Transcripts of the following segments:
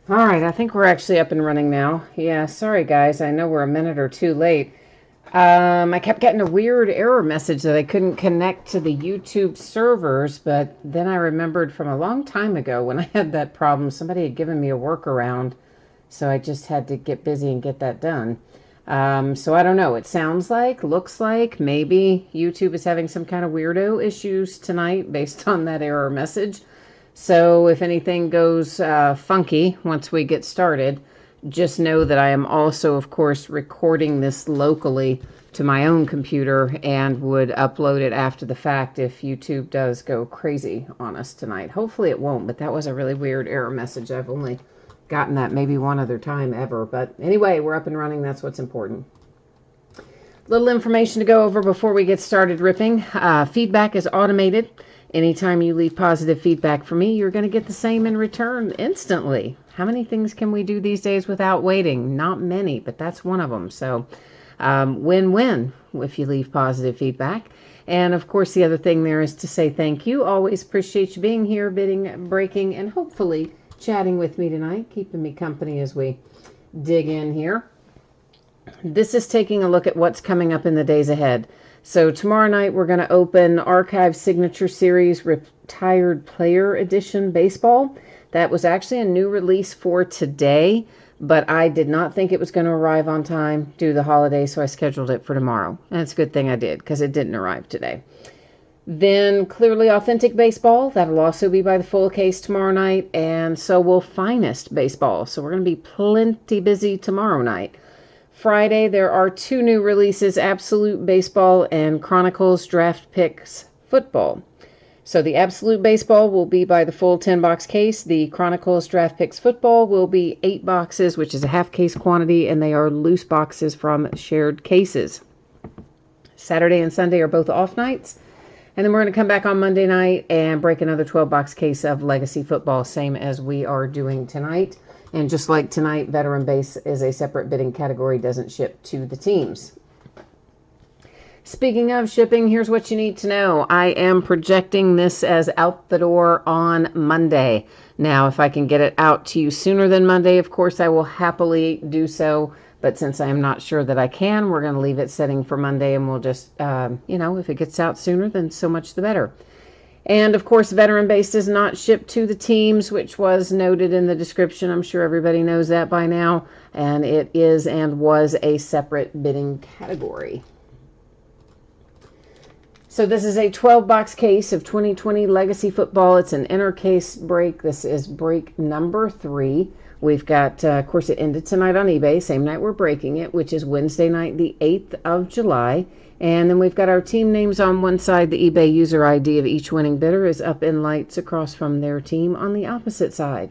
All right, I think we're actually up and running now. Yeah, sorry guys, I know we're a minute or two late. I kept getting a weird error message that I couldn't connect to the YouTube servers, but then I remembered from a long time ago when I had that problem, somebody had given me a workaround, so I just had to get busy and get that done. So I don't know. It sounds like, looks like maybe YouTube is having some kind of weirdo issues tonight based on that error message. So if anything goes funky once we get started, just know that I am also, of course, recording this locally to my own computer and would upload it after the fact if YouTube does go crazy on us tonight. Hopefully it won't, but that was a really weird error message. I've only gotten that maybe one other time ever. But anyway, we're up and running. That's what's important. Little information to go over before we get started ripping. Feedback is automated. Anytime you leave positive feedback for me, you're going to get the same in return instantly. How many things can we do these days without waiting? Not many, but that's one of them. So win-win if you leave positive feedback. And of course, the other thing there is to say thank you. Always appreciate you being here, breaking, and hopefully chatting with me tonight, keeping me company as we dig in here. This is taking a look at what's coming up in the days ahead. So tomorrow night we're going to open Archive Signature Series Retired Player Edition Baseball. That was actually a new release for today, but I did not think it was going to arrive on time due to the holiday, so I scheduled it for tomorrow. And it's a good thing I did, because it didn't arrive today. Then Clearly Authentic Baseball, that'll also be by the full case tomorrow night, and so will Finest Baseball. So we're going to be plenty busy tomorrow night. Friday, there are two new releases, Absolute Baseball and Chronicles Draft Picks Football. So the Absolute Baseball will be by the full 10-box case. The Chronicles Draft Picks Football will be 8 boxes, which is a half-case quantity, and they are loose boxes from shared cases. Saturday and Sunday are both off nights. And then we're going to come back on Monday night and break another 12-box case of Legacy Football, same as we are doing tonight. And just like tonight, Veteran Base is a separate bidding category, doesn't ship to the teams. Speaking of shipping, here's what you need to know. I am projecting this as out the door on Monday. Now, if I can get it out to you sooner than Monday, of course, I will happily do so. But since I am not sure that I can, we're going to leave it setting for Monday, and we'll just, if it gets out sooner, then so much the better. And of course, Veteran Base does not ship to the teams, which was noted in the description. I'm sure everybody knows that by now. And it is and was a separate bidding category. So this is a 12-box case of 2020 Legacy Football. It's an inner case break. This is break number 3. We've got, of course, it ended tonight on eBay, same night we're breaking it, which is Wednesday night, the 8th of July. And then we've got our team names on one side. The eBay user ID of each winning bidder is up in lights across from their team on the opposite side.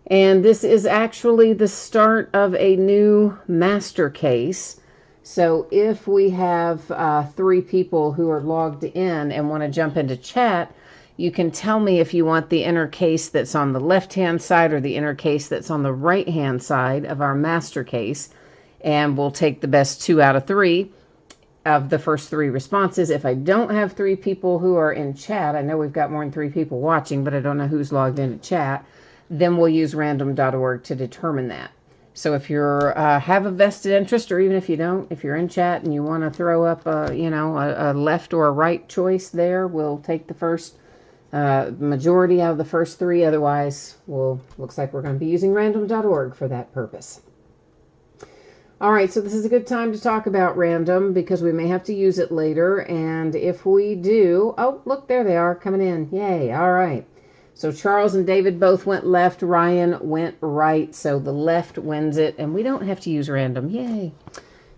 And this is actually the start of a new master case. So if we have 3 people who are logged in and want to jump into chat, you can tell me if you want the inner case that's on the left-hand side or the inner case that's on the right-hand side of our master case. And we'll take the best 2 out of 3 of the first 3 responses. If I don't have 3 people who are in chat, I know we've got more than 3 people watching, but I don't know who's logged into chat, then we'll use random.org to determine that. So if you have a vested interest, or even if you don't, if you're in chat and you want to throw up a left or a right choice there, we'll take the first majority out of the first 3. Otherwise, looks like we're going to be using random.org for that purpose. All right, so this is a good time to talk about random because we may have to use it later. And if we do, oh, look, there they are coming in. Yay. All right. So Charles and David both went left. Ryan went right. So the left wins it. And we don't have to use random. Yay.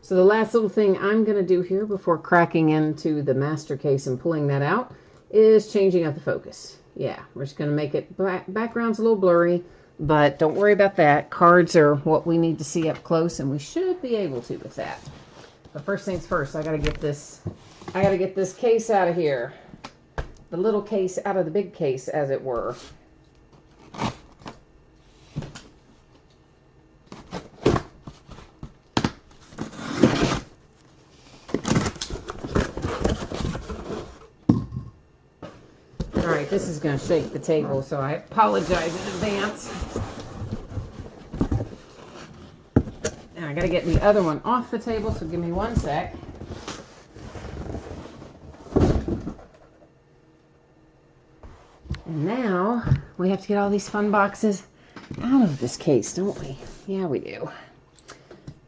So the last little thing I'm going to do here before cracking into the master case and pulling that out is changing up the focus. Yeah, we're just going to make it background's a little blurry. But don't worry about that. Cards are what we need to see up close, and we should be able to with that. But first things first, I gotta get this case out of here. The little case out of the big case, as it were. All right, this is gonna shake the table, so I apologize in advance. I got to get the other one off the table, so give me one sec. And now we have to get all these fun boxes out of this case, don't we? Yeah, we do.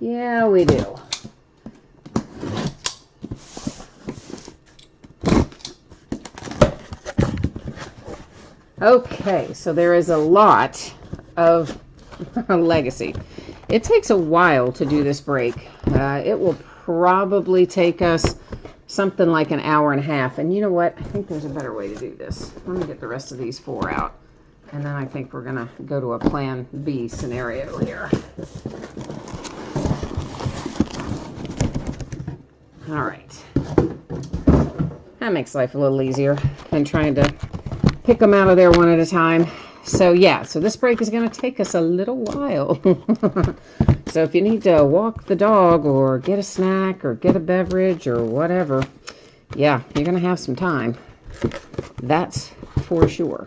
Yeah, we do. Okay, so there is a lot of Legacy. It takes a while to do this break. It will probably take us something like an hour and a half. And you know what? I think there's a better way to do this. Let me get the rest of these 4 out. And then I think we're going to go to a plan B scenario here. All right. That makes life a little easier than trying to pick them out of there one at a time. So yeah, so this break is going to take us a little while. So if you need to walk the dog or get a snack or get a beverage or whatever, yeah, you're going to have some time. That's for sure.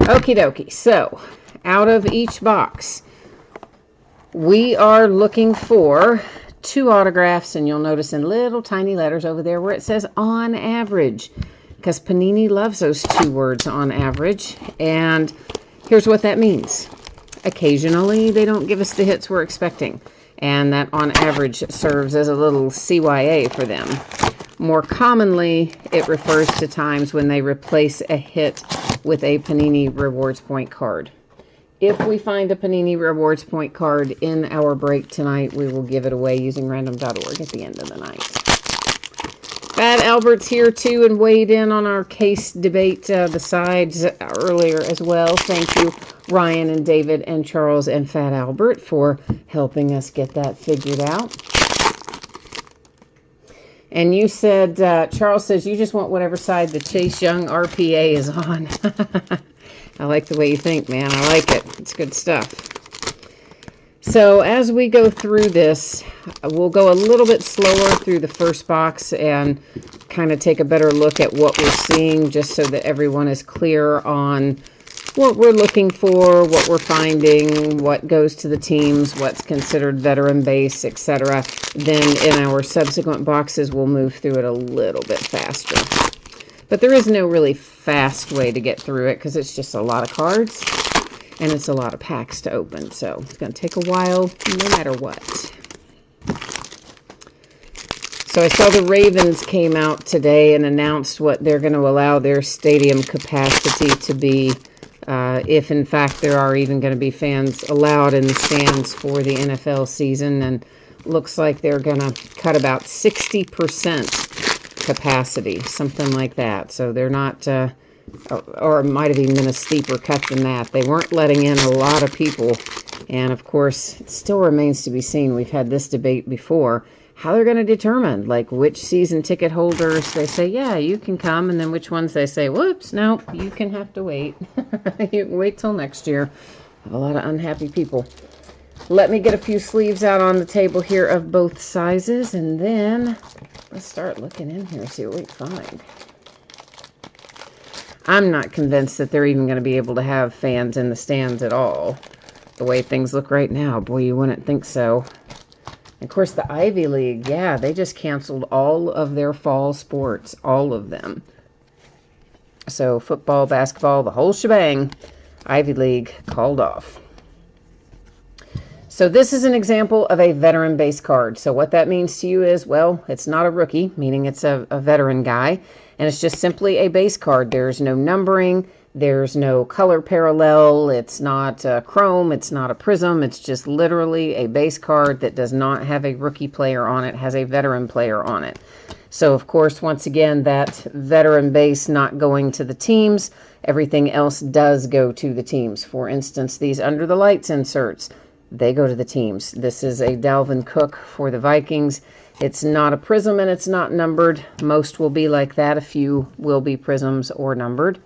Okie dokie. So out of each box, we are looking for 2 autographs, and you'll notice in little tiny letters over there where it says on average, because Panini loves those 2 words, on average. And here's what that means. Occasionally, they don't give us the hits we're expecting, and that on average serves as a little CYA for them. More commonly, it refers to times when they replace a hit with a Panini Rewards Point card. If we find a Panini Rewards Point card in our break tonight, we will give it away using random.org at the end of the night. Fat Albert's here too and weighed in on our case debate, the sides earlier as well. Thank you, Ryan and David and Charles and Fat Albert, for helping us get that figured out. And you said, Charles says, you just want whatever side the Chase Young RPA is on. I like the way you think, man. I like it. It's good stuff. So as we go through this, we'll go a little bit slower through the first box and kind of take a better look at what we're seeing, just so that everyone is clear on what we're looking for, what we're finding, what goes to the teams, what's considered veteran base, etc. Then in our subsequent boxes, we'll move through it a little bit faster. But there is no really fast way to get through it because it's just a lot of cards and it's a lot of packs to open. So it's going to take a while no matter what. So I saw the Ravens came out today and announced what they're going to allow their stadium capacity to be, if in fact there are even going to be fans allowed in the stands for the NFL season. And looks like they're going to cut about 60% capacity, something like that. So they're not, or it might have even been a steeper cut than that. They weren't letting in a lot of people. And of course, it still remains to be seen. We've had this debate before, how they're going to determine, like, which season ticket holders they say, yeah, you can come, and then which ones they say, whoops, no, you can have to wait. You can wait till next year. I have a lot of unhappy people. Let me get a few sleeves out on the table here of both sizes, and then let's start looking in here, see what we find. I'm not convinced that they're even going to be able to have fans in the stands at all. The way things look right now, boy, you wouldn't think so. Of course, the Ivy League, yeah, they just canceled all of their fall sports, all of them. So football, basketball, the whole shebang, Ivy League called off. So this is an example of a veteran base card. So what that means to you is, well, it's not a rookie, meaning it's a veteran guy, and it's just simply a base card. There's no numbering. There's no color parallel. It's not a chrome. It's not a prism. It's just literally a base card that does not have a rookie player on it, has a veteran player on it. So, of course, once again, that veteran base not going to the teams. Everything else does go to the teams. For instance, these under the lights inserts, they go to the teams. This is a Dalvin Cook for the Vikings. It's not a prism and it's not numbered. Most will be like that. A few will be prisms or numbered.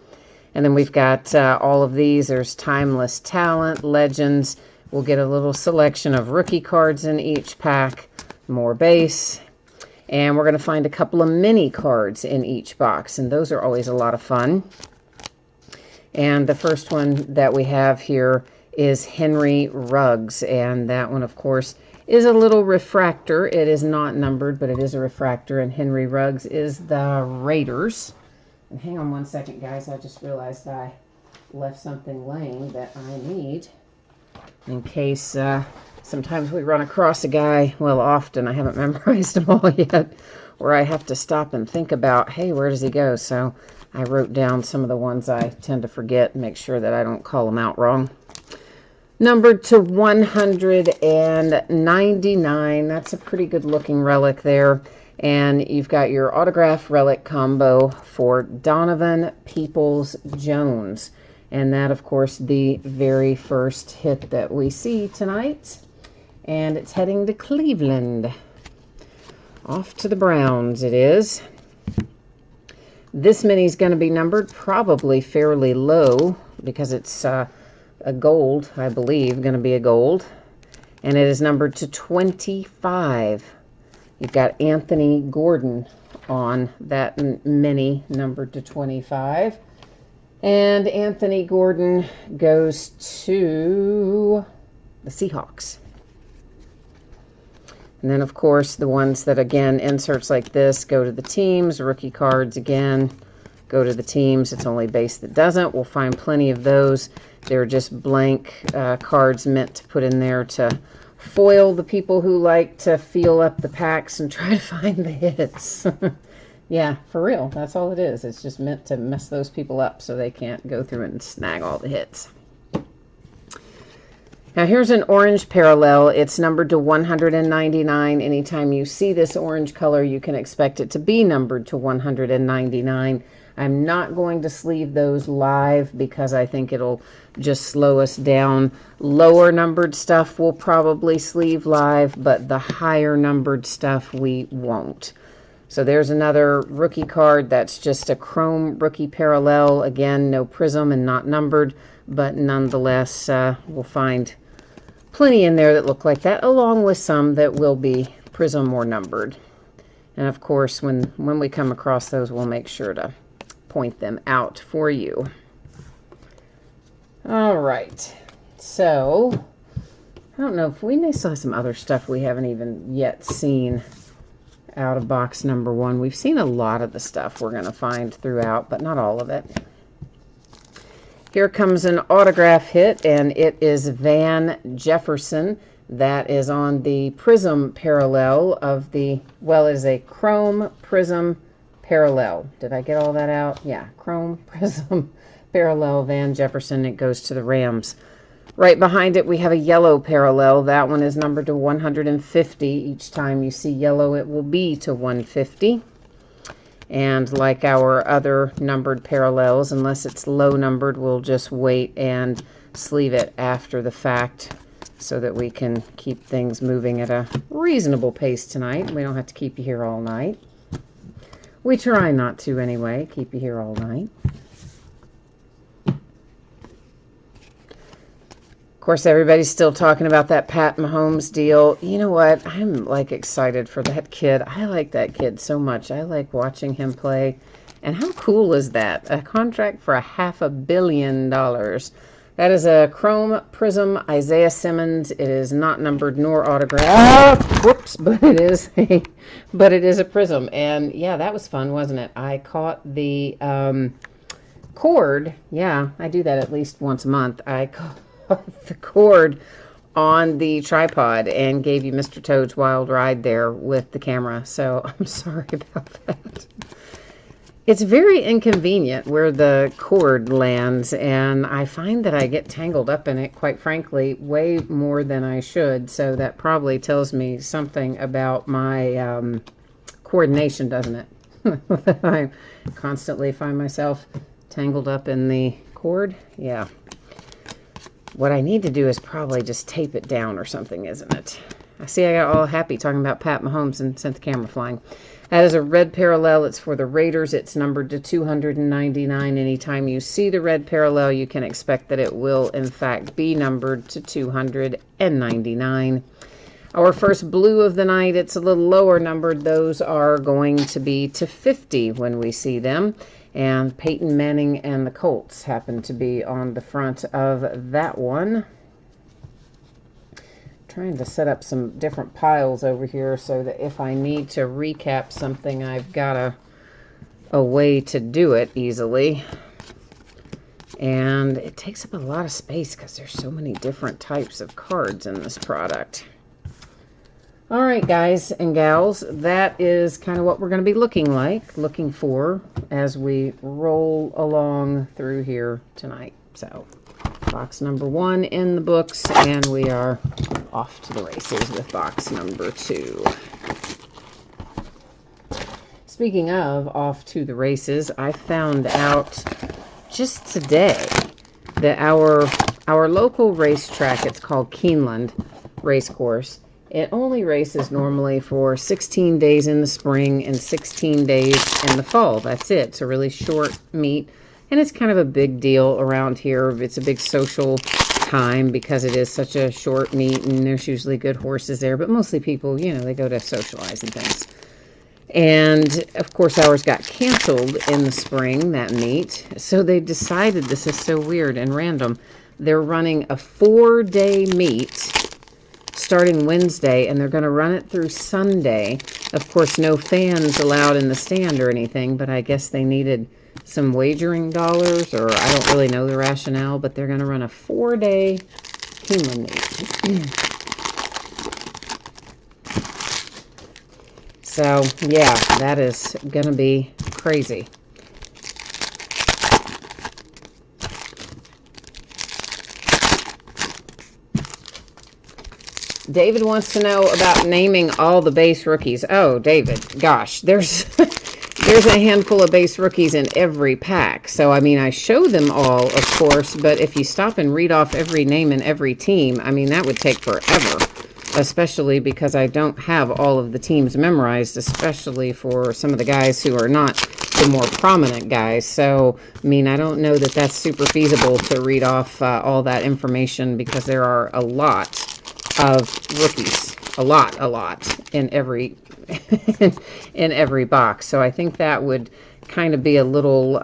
And then we've got all of these. There's Timeless Talent, Legends. We'll get a little selection of rookie cards in each pack, more base. And we're going to find a couple of mini cards in each box, and those are always a lot of fun. And the first one that we have here is Henry Ruggs. And that one, of course, is a little refractor. It is not numbered, but it is a refractor. And Henry Ruggs is the Raiders. And hang on one second, guys. I just realized I left something laying that I need in case sometimes we run across a guy, well, often, I haven't memorized them all yet, where I have to stop and think about, hey, where does he go? So I wrote down some of the ones I tend to forget and make sure that I don't call them out wrong. Numbered to 199. That's a pretty good looking relic there. And you've got your autograph relic combo for Donovan Peoples-Jones. And that, of course, the very first hit that we see tonight. And it's heading to Cleveland. Off to the Browns it is. This mini is going to be numbered probably fairly low because it's a gold, I believe, going to be a gold. And it is numbered to 25. You've got Anthony Gordon on that mini, numbered to 25. And Anthony Gordon goes to the Seahawks. And then, of course, the ones that, again, inserts like this go to the teams. Rookie cards, again, go to the teams. It's only base that doesn't. We'll find plenty of those. They're just blank cards meant to put in there to foil the people who like to feel up the packs and try to find the hits. Yeah, for real. That's all it is. It's just meant to mess those people up so they can't go through and snag all the hits. Now here's an orange parallel. It's numbered to 199. Anytime you see this orange color, you can expect it to be numbered to 199. I'm not going to sleeve those live because I think it'll just slow us down. Lower numbered stuff we'll probably sleeve live, but the higher numbered stuff we won't. So there's another rookie card. That's just a chrome rookie parallel. Again, no prism and not numbered, but nonetheless, we'll find plenty in there that look like that, along with some that will be prism or numbered. And of course, when we come across those, we'll make sure to point them out for you. All right. So, I don't know if we may still have some other stuff we haven't even yet seen out of box number one. We've seen a lot of the stuff we're going to find throughout, but not all of it. Here comes an autograph hit, and it is Van Jefferson. That is on the prism parallel of the, well, it is a chrome prism parallel. Did I get all that out? Yeah, chrome prism parallel Van Jefferson. It goes to the Rams. Right behind it, we have a yellow parallel. That one is numbered to 150. Each time you see yellow, it will be to 150. And like our other numbered parallels, unless it's low numbered, we'll just wait and sleeve it after the fact so that we can keep things moving at a reasonable pace tonight. We don't have to keep you here all night. We try not to anyway, keep you here all night. Of course, everybody's still talking about that Pat Mahomes deal. You know what? I'm like excited for that kid. I like that kid so much. I like watching him play. And how cool is that? A contract for $500 million. That is a chrome prism Isaiah Simmons. It is not numbered nor autographed. Whoops, but it is a prism. And yeah, that was fun, wasn't it? I caught the cord. Yeah, I do that at least once a month. I caught the cord on the tripod and gave you Mr. Toad's Wild Ride there with the camera. So I'm sorry about that. It's very inconvenient where the cord lands, and I find that I get tangled up in it, quite frankly, way more than I should. So that probably tells me something about my coordination, doesn't it? That I constantly find myself tangled up in the cord. Yeah. What I need to do is probably just tape it down or something, isn't it? I see I got all happy talking about Pat Mahomes and sent the camera flying. That is a red parallel. It's for the Raiders. It's numbered to 299. Anytime you see the red parallel, you can expect that it will, in fact, be numbered to 299. Our first blue of the night, it's a little lower numbered. Those are going to be to 50 when we see them. And Peyton Manning and the Colts happen to be on the front of that one. trying to set up some different piles over here so that if I need to recap something, I've got a way to do it easily. And it takes up a lot of space because there's so many different types of cards in this product. All right, guys and gals, that is kind of what we're going to be looking for as we roll along through here tonight. So, box number 1 in the books, and we are off to the races with box number 2. Speaking of off to the races, I found out just today that our local racetrack, it's called Keeneland Racecourse, it only races normally for 16 days in the spring and 16 days in the fall. That's it. It's a really short meet, and it's kind of a big deal around here. It's a big social time because it is such a short meet, and there's usually good horses there, but mostly people, you know, they go to socialize and things. And, of course, ours got canceled in the spring, that meet. So they decided, this is so weird and random, they're running a 4-day meet starting Wednesday, and they're going to run it through Sunday. Of course, no fans allowed in the stand or anything, but I guess they needed some wagering dollars, or I don't really know the rationale, but they're going to run a 4-day Keeneland meet. So, yeah, that is going to be crazy. David wants to know about naming all the base rookies. Oh, David, gosh, there's a handful of base rookies in every pack. So, I mean, I show them all, of course, but if you stop and read off every name in every team, I mean, that would take forever. Especially because I don't have all of the teams memorized, especially for some of the guys who are not the more prominent guys. So, I mean, I don't know that that's super feasible to read off all that information because there are a lot of rookies. A lot in every in every box. So I think that would kind of be a little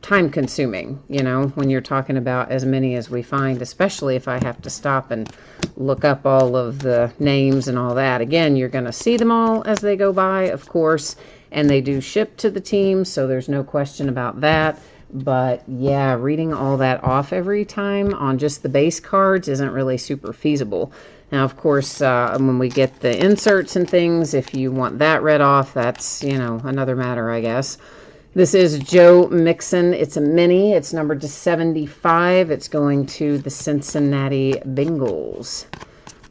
time consuming, you know, when you're talking about as many as we find, especially if I have to stop and look up all of the names and all that. Again, you're going to see them all as they go by, of course, and they do ship to the team, so there's no question about that. But yeah, reading all that off every time on just the base cards isn't really super feasible. Now, of course, when we get the inserts and things, if you want that read off, that's, you know, another matter, I guess. This is Joe Mixon. It's a mini. It's numbered to 75. It's going to the Cincinnati Bengals.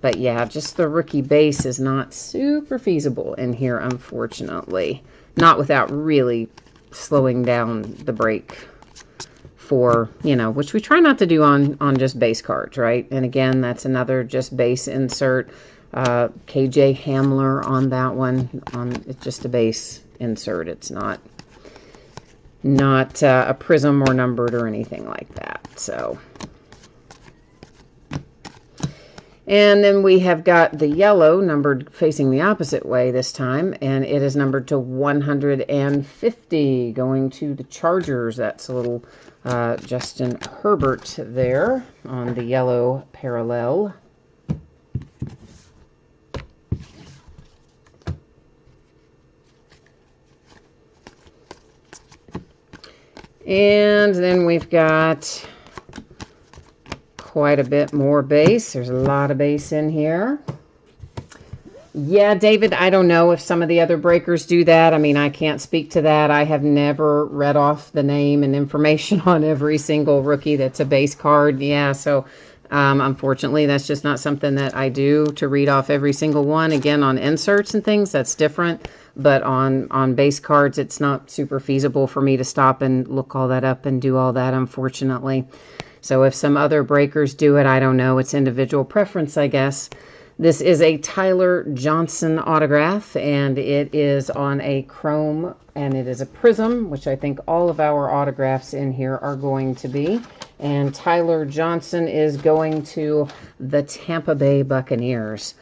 But yeah, just the rookie base is not super feasible in here, unfortunately. Not without really slowing down the break for, you know, which we try not to do on just base cards, right? And again, that's another just base insert. KJ Hamler on that one. It's just a base insert. It's not a prism or numbered or anything like that. So, and then we have got the yellow numbered facing the opposite way this time, and it is numbered to 150, going to the Chargers. That's a little Justin Herbert there on the yellow parallel. And then we've got quite a bit more base. There's a lot of base in here. Yeah, David, I don't know if some of the other breakers do that. I mean, I can't speak to that. I have never read off the name and information on every single rookie that's a base card. Yeah, so unfortunately, that's just not something that I do to read off every single one. Again, on inserts and things, that's different. But on base cards, it's not super feasible for me to stop and look all that up and do all that, unfortunately. So if some other breakers do it, I don't know. It's individual preference, I guess. This is a Tyler Johnson autograph, and it is on a chrome, and it is a prism, which I think all of our autographs in here are going to be. And Tyler Johnson is going to the Tampa Bay Buccaneers.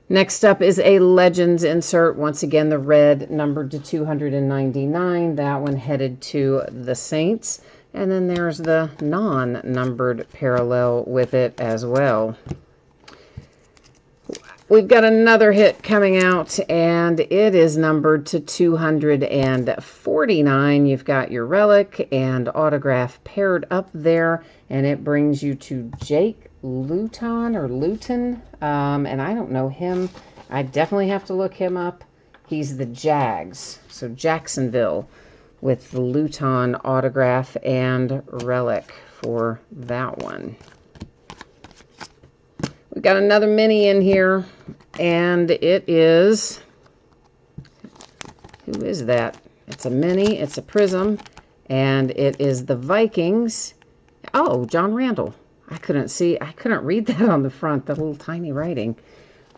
Next up is a Legends insert. Once again, the red numbered to 299. That one headed to the Saints. And then there's the non-numbered parallel with it as well. We've got another hit coming out, and it is numbered to 249. You've got your relic and autograph paired up there, and it brings you to Jake Luton or Luton, and I don't know him. I definitely have to look him up. He's the Jags, so Jacksonville, with the Luton autograph and relic for that one. We've got another mini in here, and it is, who is that? It's a mini, it's a prism, and it is the Vikings. Oh, John Randall. I couldn't read that on the front. The little tiny writing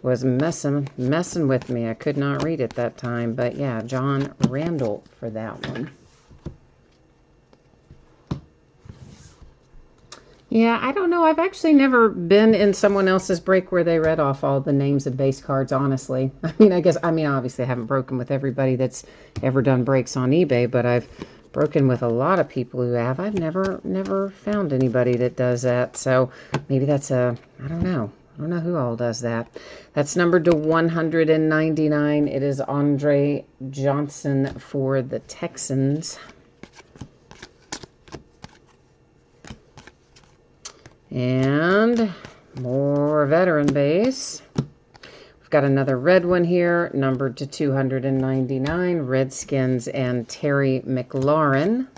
was messing with me. I could not read it that time, but yeah, John Randall for that one. Yeah, I don't know. I've actually never been in someone else's break where they read off all the names of base cards, honestly. Obviously I haven't broken with everybody that's ever done breaks on eBay, but I've broken with a lot of people who have. I've never found anybody that does that. So maybe that's I don't know. I don't know who all does that. That's numbered to 199. It is Andre Johnson for the Texans. And more veteran base. We've got another red one here, numbered to 299. Redskins and Terry McLaurin.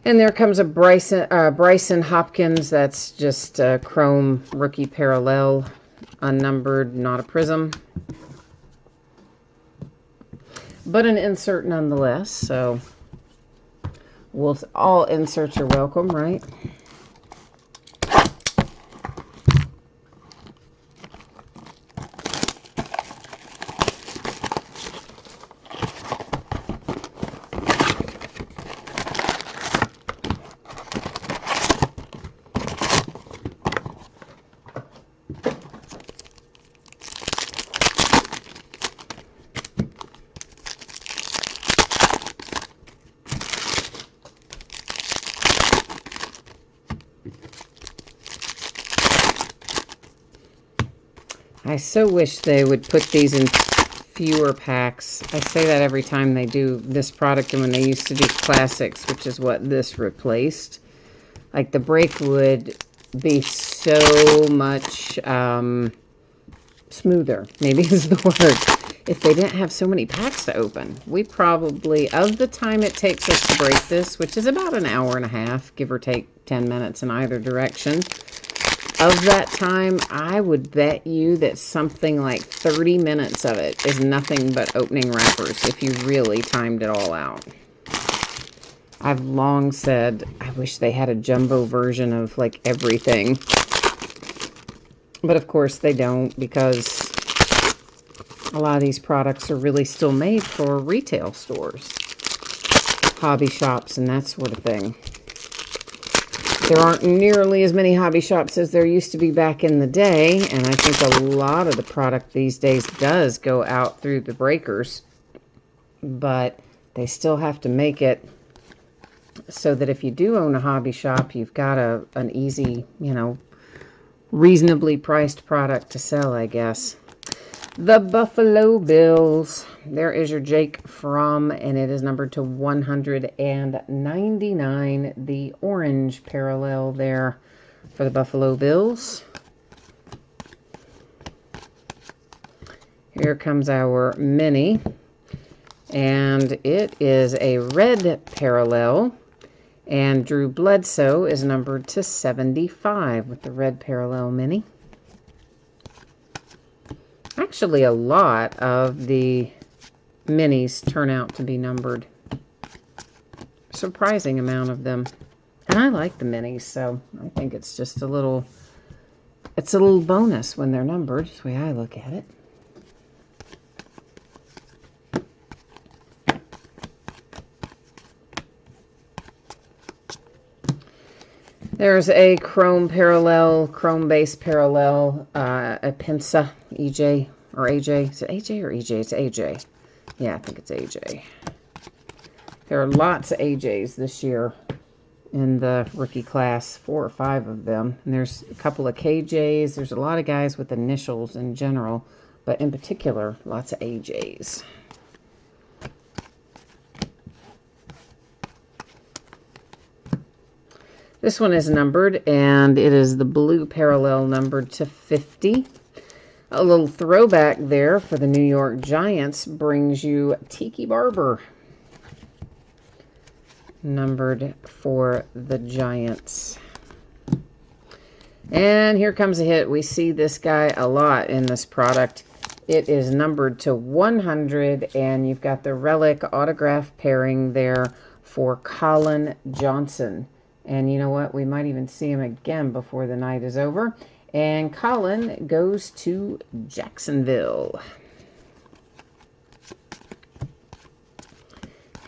And there comes a Bryson Hopkins. That's just a chrome rookie parallel, unnumbered, not a prism, but an insert nonetheless. So all inserts are welcome, right? I so wish they would put these in fewer packs. I say that every time they do this product, and when they used to do classics, which is what this replaced. Like, the break would be so much smoother, maybe is the word, if they didn't have so many packs to open. We probably, of the time it takes us to break this, which is about an hour and a half, give or take 10 minutes in either direction, of that time, I would bet you that something like 30 minutes of it is nothing but opening wrappers if you really timed it all out. I've long said, I wish they had a jumbo version of like everything. But of course they don't, because a lot of these products are really still made for retail stores, hobby shops, and that sort of thing. There aren't nearly as many hobby shops as there used to be back in the day, and I think a lot of the product these days does go out through the breakers, but they still have to make it so that if you do own a hobby shop, you've got an easy, reasonably priced product to sell, I guess. The Buffalo Bills. There is your Jake Fromm, and it is numbered to 199. The orange parallel there for the Buffalo Bills. Here comes our mini, and it is a red parallel, and Drew Bledsoe is numbered to 75 with the red parallel mini. Actually, a lot of the minis turn out to be numbered. Surprising amount of them. And I like the minis, so I think it's just a little bonus when they're numbered, is the way I look at it. There's a chrome base parallel, a Pensa EJ or AJ. Is it AJ or EJ? It's AJ. Yeah, I think it's AJ. There are lots of AJs this year. in the rookie class, 4 or 5 of them. And there's a couple of KJs. There's a lot of guys with initials in general, but in particular, lots of AJs. This one is numbered, and it is the blue parallel numbered to 50. A little throwback there for the New York Giants brings you Tiki Barber, numbered for the Giants. And here comes a hit. We see this guy a lot in this product. It is numbered to 100, and you've got the relic autograph pairing there for Colin Johnson. And you know what? We might even see him again before the night is over. And Colin goes to Jacksonville.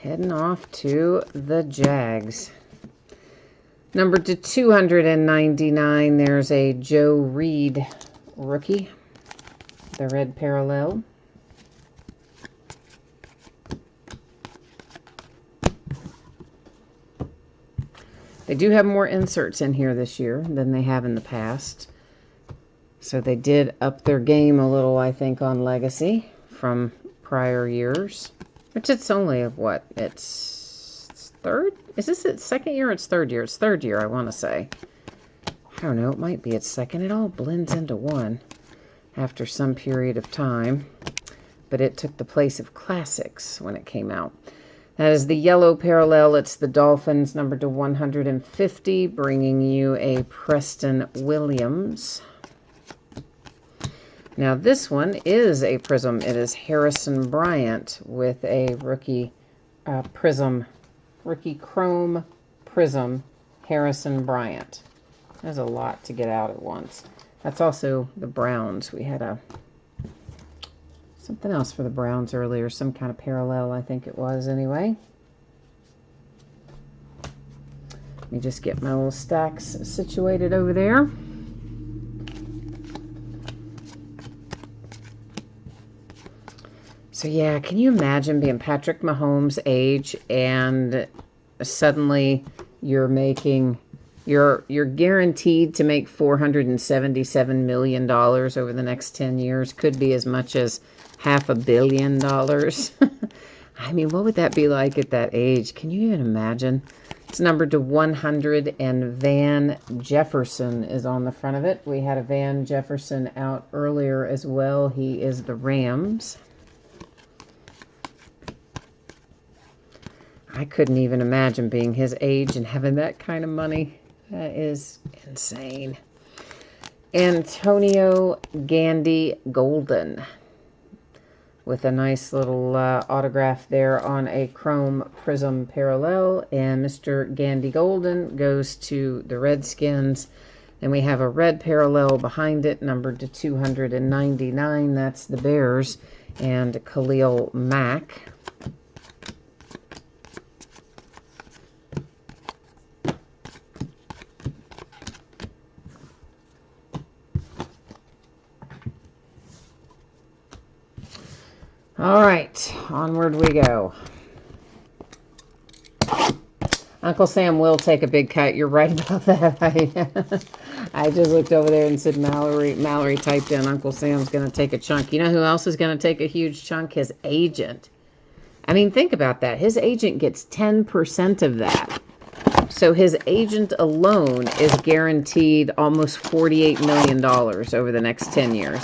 Heading off to the Jags. Numbered to 299, there's a Joe Reed rookie. The red parallel. They do have more inserts in here this year than they have in the past. So they did up their game a little, I think, on Legacy from prior years. Which it's only, what, it's third? Is this its second year or its third year? It's third year, I want to say. I don't know, it might be its second. It all blends into one after some period of time. But it took the place of Classics when it came out. That is the yellow parallel. It's the Dolphins, numbered to 150, bringing you a Preston Williams. Now this one is a prism. It is Harrison Bryant with a rookie prism, rookie chrome prism, Harrison Bryant. There's a lot to get out at once. That's also the Browns. We had something else for the Browns earlier, some kind of parallel, I think it was anyway. Let me just get my little stacks situated over there. So yeah, can you imagine being Patrick Mahomes' age and suddenly you're making, you're guaranteed to make $477 million over the next 10 years. Could be as much as $500 million. I mean, what would that be like at that age? Can you even imagine? It's numbered to 100, and Van Jefferson is on the front of it. We had a Van Jefferson out earlier as well. He is the Rams. I couldn't even imagine being his age and having that kind of money. That is insane. Antonio Gandy Golden with a nice little autograph there on a chrome prism parallel. And Mr. Gandy Golden goes to the Redskins. Then we have a red parallel behind it, numbered to 299. That's the Bears. And Khalil Mack. All right, onward we go. Uncle Sam will take a big cut. You're right about that. I just looked over there and said Mallory typed in Uncle Sam's going to take a chunk. You know who else is going to take a huge chunk? His agent. I mean, think about that. His agent gets 10% of that. So his agent alone is guaranteed almost $48 million over the next 10 years.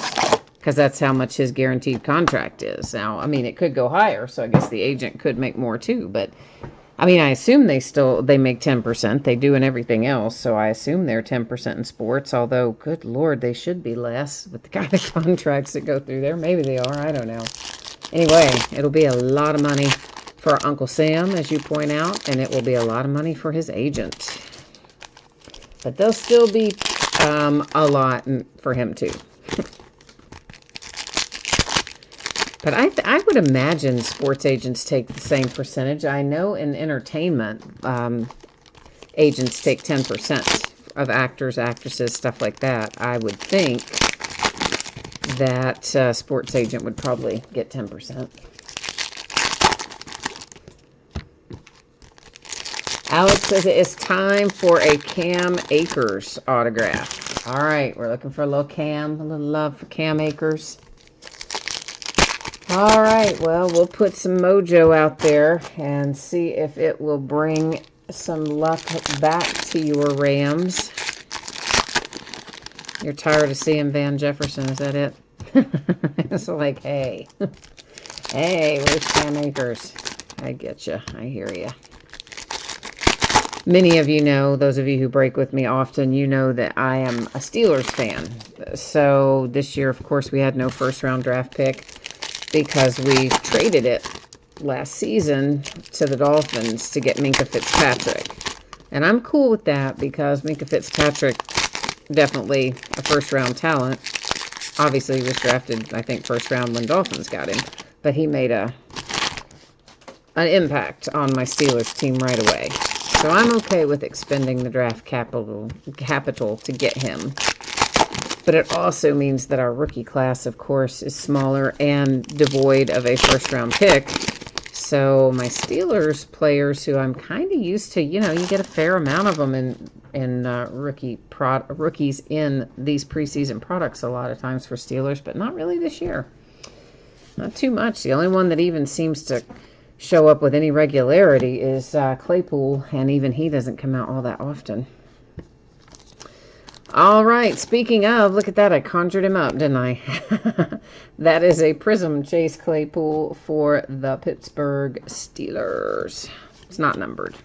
Because that's how much his guaranteed contract is. Now, I mean, it could go higher, so I guess the agent could make more too. But, I mean, I assume they make 10%. They do in everything else, so I assume they're 10% in sports. Although, good Lord, they should be less with the kind of contracts that go through there. Maybe they are, I don't know. Anyway, it'll be a lot of money for Uncle Sam, as you point out, and it will be a lot of money for his agent. But there'll still be a lot for him too. But I would imagine sports agents take the same percentage. I know in entertainment, agents take 10% of actors, actresses, stuff like that. I would think that sports agent would probably get 10%. Alex says it is time for a Cam Akers autograph. All right, we're looking for a little Cam, a little love for Cam Akers. All right, well, we'll put some mojo out there and see if it will bring some luck back to your Rams. You're tired of seeing Van Jefferson, is that it? It's like, hey, hey, where's Cam Akers? I get you. I hear you. Many of you know, those of you who break with me often, you know that I am a Steelers fan. So this year, of course, we had no first-round draft pick because we traded it last season to the Dolphins to get Minkah Fitzpatrick. And I'm cool with that because Minkah Fitzpatrick, definitely a first-round talent. Obviously, he was drafted, I think, first round when Dolphins got him. But he made an impact on my Steelers team right away. So I'm okay with expending the draft capital to get him. But it also means that our rookie class, of course, is smaller and devoid of a first-round pick. So my Steelers players, who I'm kind of used to, you know, you get a fair amount of them in rookies in these preseason products a lot of times for Steelers, but not really this year. Not too much. The only one that even seems to show up with any regularity is Claypool, and even he doesn't come out all that often. All right, speaking of, look at that. I conjured him up, didn't I? That is a Prism Chase Claypool for the Pittsburgh Steelers. It's not numbered.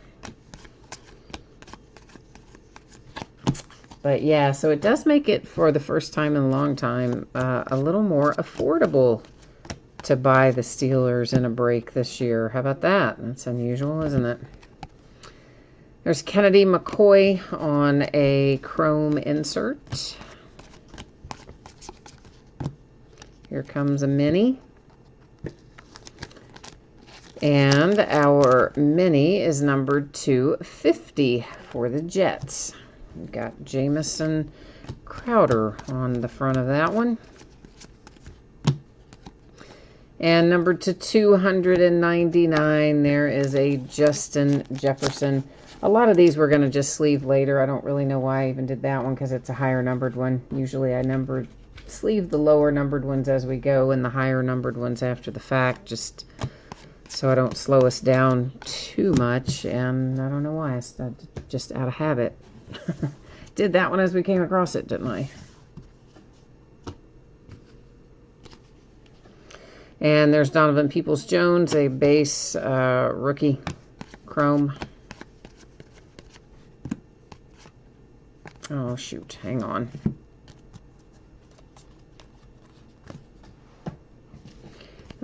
But yeah, so it does make it, for the first time in a long time, a little more affordable to buy the Steelers in a break this year. How about that? That's unusual, isn't it? There's Kennedy McCoy on a chrome insert. Here comes a mini. And our mini is numbered to 50 for the Jets. We've got Jamison Crowder on the front of that one. And numbered to 299, there is a Justin Jefferson. A lot of these we're going to just sleeve later. I don't really know why I even did that one because it's a higher numbered one. Usually I sleeve the lower numbered ones as we go and the higher numbered ones after the fact, just so I don't slow us down too much. And I don't know why. It's just out of habit. Did that one as we came across it, didn't I? And there's Donovan Peoples-Jones, a base rookie chrome. Oh, shoot. Hang on.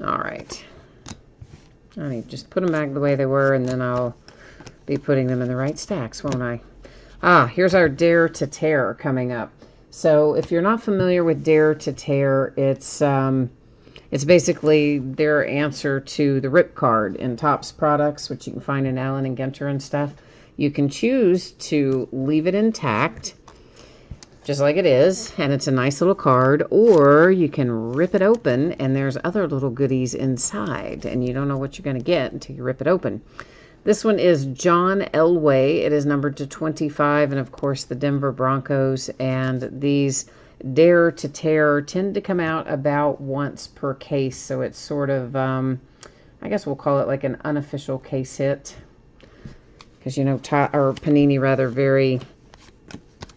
All right. I need to just put them back the way they were, and then I'll be putting them in the right stacks, won't I? Ah, here's our Dare to Tear coming up. So if you're not familiar with Dare to Tear, it's basically their answer to the Rip Card in Topps products, which you can find in Allen and Ginter and stuff. You can choose to leave it intact, just like it is, and it's a nice little card, or you can rip it open, and there's other little goodies inside, and you don't know what you're going to get until you rip it open. This one is John Elway. It is numbered to 25, and of course the Denver Broncos, and these Dare to Tear tend to come out about once per case, so it's sort of, I guess we'll call it like an unofficial case hit, because, you know, Panini rather, very,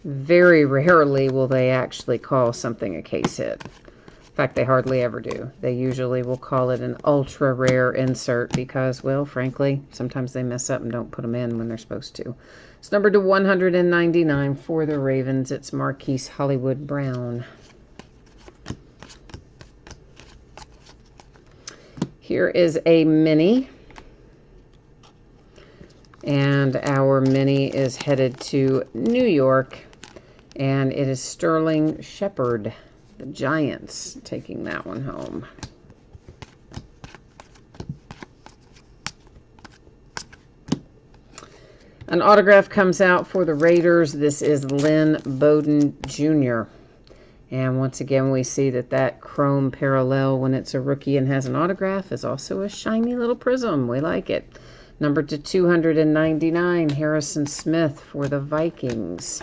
very rarely will they actually call something a case hit. In fact, they hardly ever do. They usually will call it an ultra rare insert because, well, frankly, sometimes they mess up and don't put them in when they're supposed to. It's numbered to 199 for the Ravens. It's Marquise Hollywood Brown. Here is a mini. And our mini is headed to New York. And it is Sterling Shepard, the Giants, taking that one home. An autograph comes out for the Raiders. This is Lynn Bowden Jr. And once again, we see that chrome parallel, when it's a rookie and has an autograph, is also a shiny little prism. We like it. Numbered to 299, Harrison Smith for the Vikings.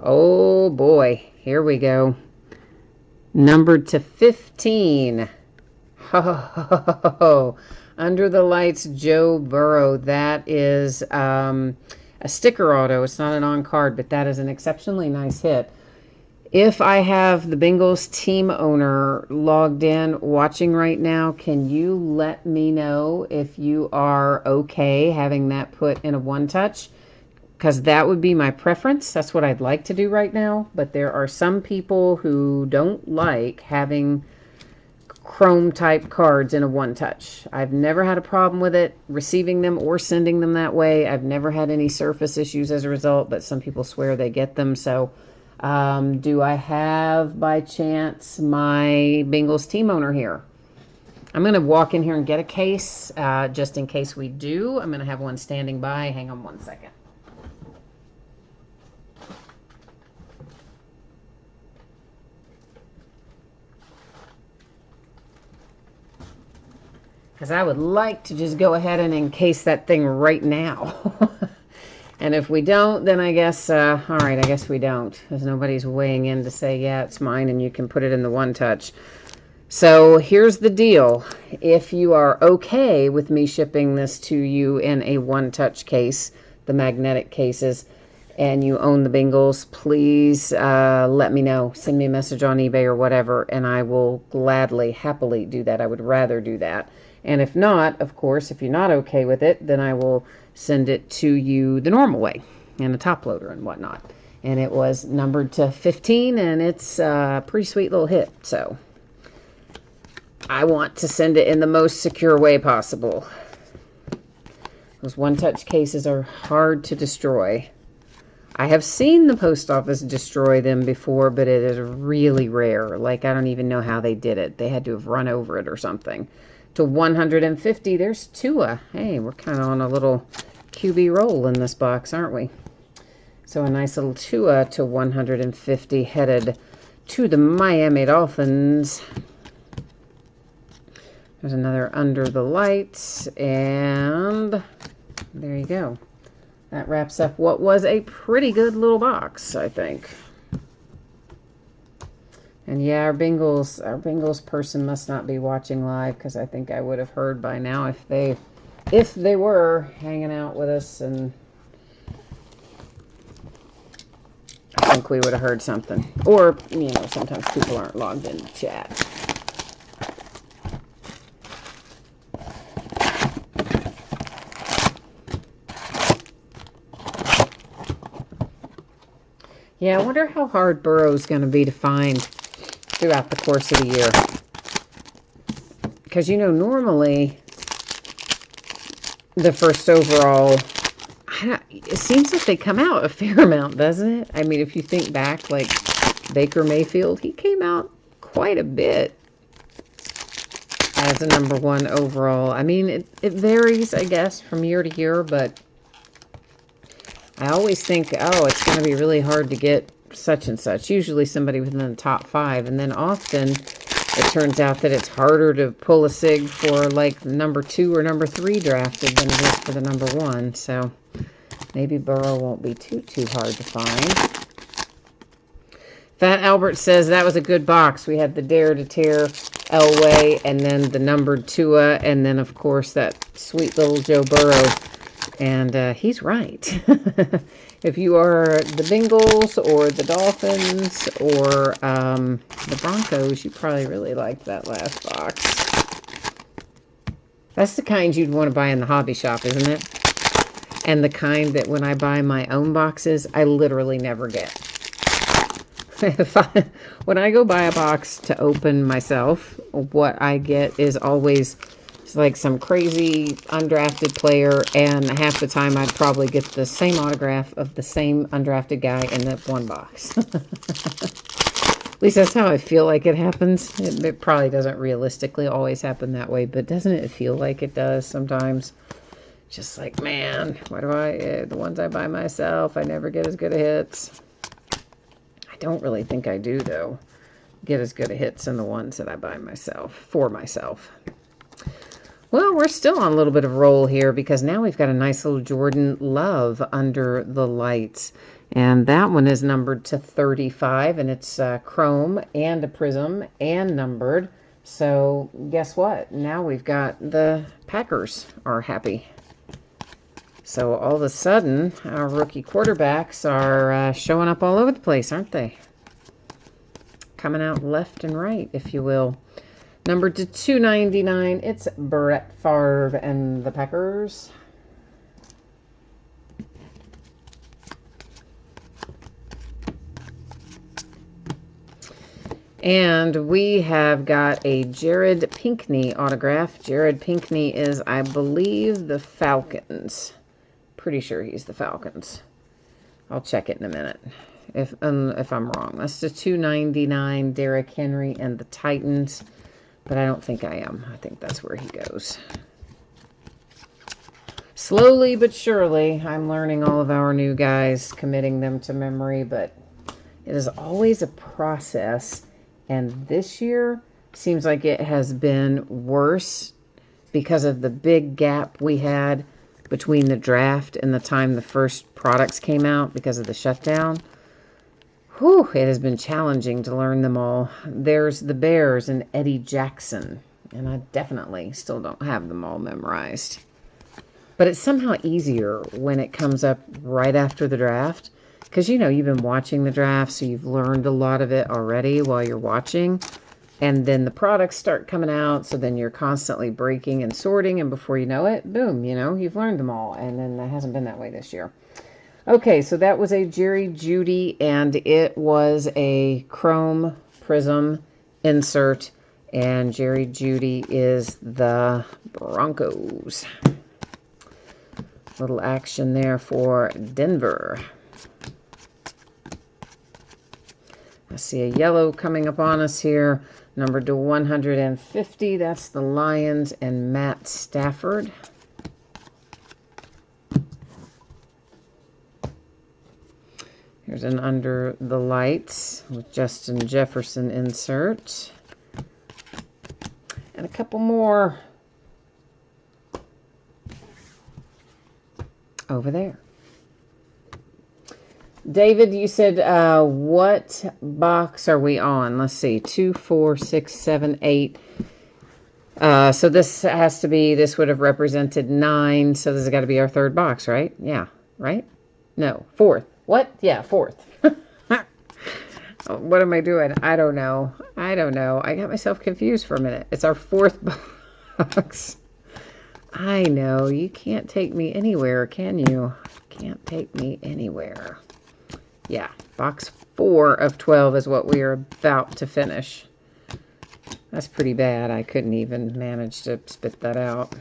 Oh boy, here we go. Numbered to 15. Oh, Under the Lights, Joe Burrow. That is a sticker auto. It's not an on-card, but that is an exceptionally nice hit. If I have the Bengals team owner logged in watching right now, can you let me know if you are okay having that put in a one-touch? Because that would be my preference. That's what I'd like to do right now. But there are some people who don't like having Chrome-type cards in a one-touch. I've never had a problem with it, receiving them or sending them that way. I've never had any surface issues as a result, but some people swear they get them. So do I have, by chance, my Bengals team owner here? I'm going to walk in here and get a case, just in case we do. I'm going to have one standing by. Hang on one second. Because I would like to just go ahead and encase that thing right now. And if we don't, then I guess, all right, I guess we don't. Because nobody's weighing in to say, yeah, it's mine, and you can put it in the one-touch. So here's the deal. If you are okay with me shipping this to you in a one-touch case, the magnetic cases, and you own the Bengals, please let me know. Send me a message on eBay or whatever, and I will gladly, happily do that. I would rather do that. And if not, of course, if you're not okay with it, then I will send it to you the normal way, in a top loader and whatnot. And it was numbered to 15, and it's a pretty sweet little hit. So I want to send it in the most secure way possible. Those one-touch cases are hard to destroy. I have seen the post office destroy them before, but it is really rare. Like, I don't even know how they did it. They had to have run over it or something. To 150, there's Tua. Hey, we're kind of on a little QB roll in this box, aren't we? So a nice little Tua to 150 headed to the Miami Dolphins. There's another Under the Lights, and there you go. That wraps up what was a pretty good little box, I think. And yeah, our Bengals person must not be watching live, because I think I would have heard by now if they were hanging out with us, and I think we would have heard something. Or, you know, sometimes people aren't logged in the chat. Yeah, I wonder how hard Burrow's going to be to find throughout the course of the year. Because, you know, normally the first overall, it seems like they come out a fair amount, doesn't it? I mean, if you think back, like Baker Mayfield, he came out quite a bit as a #1 overall. I mean, it varies, I guess, from year to year, but I always think, oh, it's going to be really hard to get such and such. Usually somebody within the top 5. And then often it turns out that it's harder to pull a sig for like #2 or #3 drafted than it is for the #1. So maybe Burrow won't be too hard to find. Fat Albert says that was a good box. We had the Dare to Tear Elway, and then the numbered Tua, and then, of course, that sweet little Joe Burrow. And he's right. If you are the Bengals or the Dolphins or the Broncos, you probably really like that last box. That's the kind you'd want to buy in the hobby shop, isn't it? And the kind that when I buy my own boxes, I literally never get. When I go buy a box to open myself, what I get is always like some crazy undrafted player, and half the time I'd probably get the same autograph of the same undrafted guy in that one box. At least that's how I feel like it happens. It probably doesn't realistically always happen that way, but doesn't it feel like it does sometimes? Just like, man, why do the ones I buy myself, I never get as good a hits. I don't really think I do, though, get as good a hits in the ones that I buy myself, for myself. Well, we're still on a little bit of roll here because now we've got a nice little Jordan Love under the lights. And that one is numbered to 35, and it's chrome and a prism and numbered. So guess what? Now we've got the Packers are happy. So all of a sudden, our rookie quarterbacks are showing up all over the place, aren't they? Coming out left and right, if you will. Number to 299, it's Brett Favre and the Packers. And we have got a Jared Pinkney autograph. Jared Pinkney is, I believe, the Falcons. Pretty sure he's the Falcons. I'll check it in a minute if I'm wrong. That's the 299, Derrick Henry and the Titans. But I don't think I am. I think that's where he goes. Slowly but surely, I'm learning all of our new guys, committing them to memory, but it is always a process. And this year seems like it has been worse because of the big gap we had between the draft and the time the first products came out because of the shutdown. Whew, it has been challenging to learn them all. There's the Bears and Eddie Jackson, and I definitely still don't have them all memorized. But it's somehow easier when it comes up right after the draft, because, you know, you've been watching the draft, so you've learned a lot of it already while you're watching, and then the products start coming out, so then you're constantly breaking and sorting, and before you know it, boom, you know, you've learned them all, and then that hasn't been that way this year. Okay, so that was a Jerry Jeudy, and it was a chrome prism insert, and Jerry Jeudy is the Broncos. Little action there for Denver. I see a yellow coming up on us here, numbered to 150. That's the Lions and Matt Stafford. Here's an Under the Lights with Justin Jefferson insert. And a couple more over there. David, you said, what box are we on? Let's see, 2, 4, 6, 7, 8. So this has to be, this would have represented 9, so this has got to be our third box, right? Yeah, right? No, fourth. What? Yeah, fourth. What am I doing? I don't know. I got myself confused for a minute. It's our fourth box. I know. You can't take me anywhere, can you? Can't take me anywhere. Yeah, box 4 of 12 is what we are about to finish. That's pretty bad. I couldn't even manage to spit that out.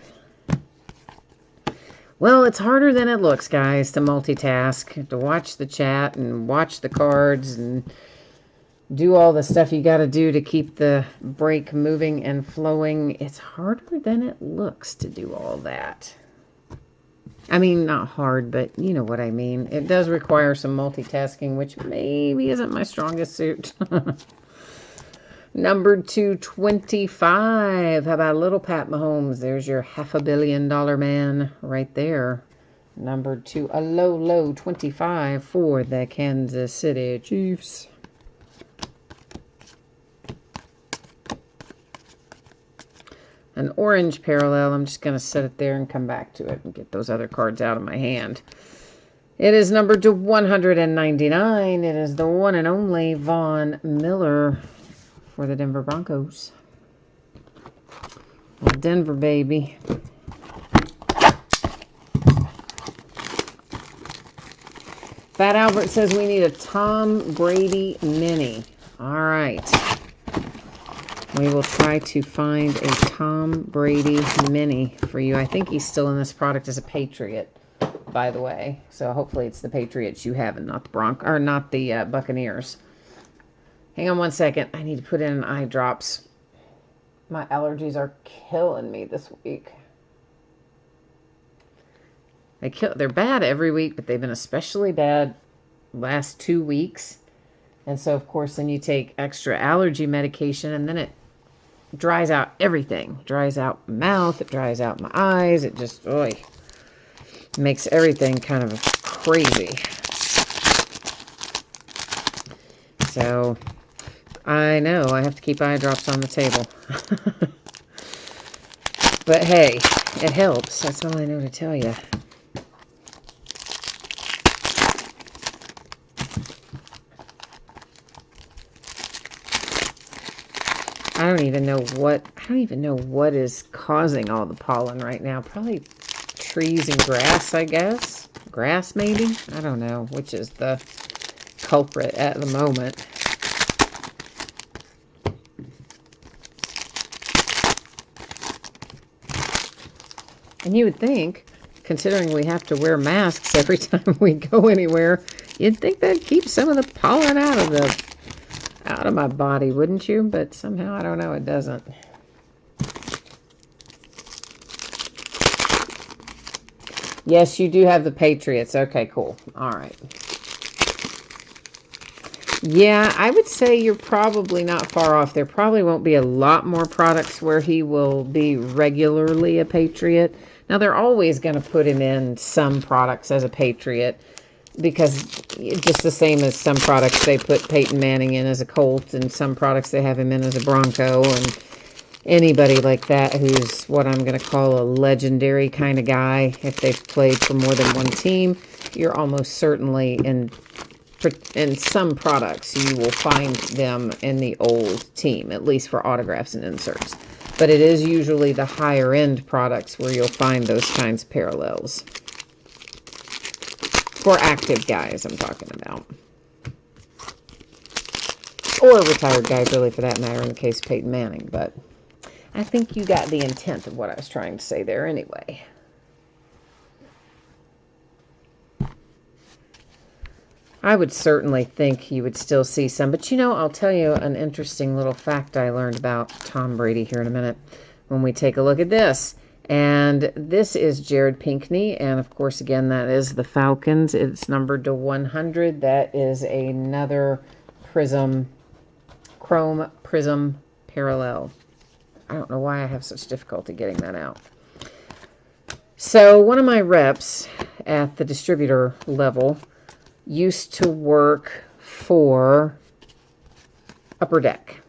Well, it's harder than it looks, guys, to multitask, to watch the chat and watch the cards and do all the stuff you got to do to keep the break moving and flowing. It's harder than it looks to do all that. I mean, not hard, but you know what I mean. It does require some multitasking, which maybe isn't my strongest suit. Numbered to 25. How about little Pat Mahomes? There's your $500 million man right there. Numbered to a low 25 for the Kansas City Chiefs. An orange parallel. I'm just going to set it there and come back to it and get those other cards out of my hand. It is numbered to 199. It is the one and only Von Miller for the Denver Broncos. Well, Denver, baby. Fat Albert says we need a Tom Brady mini. All right. We will try to find a Tom Brady mini for you. I think he's still in this product as a Patriot, by the way. So hopefully it's the Patriots you have and not the Buccaneers. Hang on one second. I need to put in eye drops. My allergies are killing me this week. They're bad every week, but they've been especially bad last 2 weeks. And so, of course, then you take extra allergy medication, and then it dries out everything. Dries out my mouth. It dries out my eyes. It just, makes everything kind of crazy. So, I know I have to keep eye drops on the table. But hey, it helps. That's all I know to tell you. I don't even know what is causing all the pollen right now. Probably trees and grass, I guess. Grass, maybe? I don't know which is the culprit at the moment. And you would think, considering we have to wear masks every time we go anywhere, you'd think that'd keep some of the pollen out of my body, wouldn't you? But somehow, I don't know, it doesn't. Yes, you do have the Patriots. Okay, cool. All right. Yeah, I would say you're probably not far off. There probably won't be a lot more products where he will be regularly a Patriot. Now, they're always going to put him in some products as a Patriot because just the same as some products they put Peyton Manning in as a Colt, and some products they have him in as a Bronco, and anybody like that who's what I'm going to call a legendary kind of guy. If they've played for more than one team, you're almost certainly in some products you will find them in the old team, at least for autographs and inserts. But it is usually the higher end products where you'll find those kinds of parallels. For active guys, I'm talking about. Or retired guys, really, for that matter, in the case of Peyton Manning. But I think you got the intent of what I was trying to say there anyway. I would certainly think you would still see some. But, you know, I'll tell you an interesting little fact I learned about Tom Brady here in a minute when we take a look at this. And this is Jared Pinkney. And, of course, again, that is the Falcons. It's numbered to 100. That is another Prism, Chrome Prism parallel. I don't know why I have such difficulty getting that out. So, one of my reps at the distributor level used to work for Upper Deck.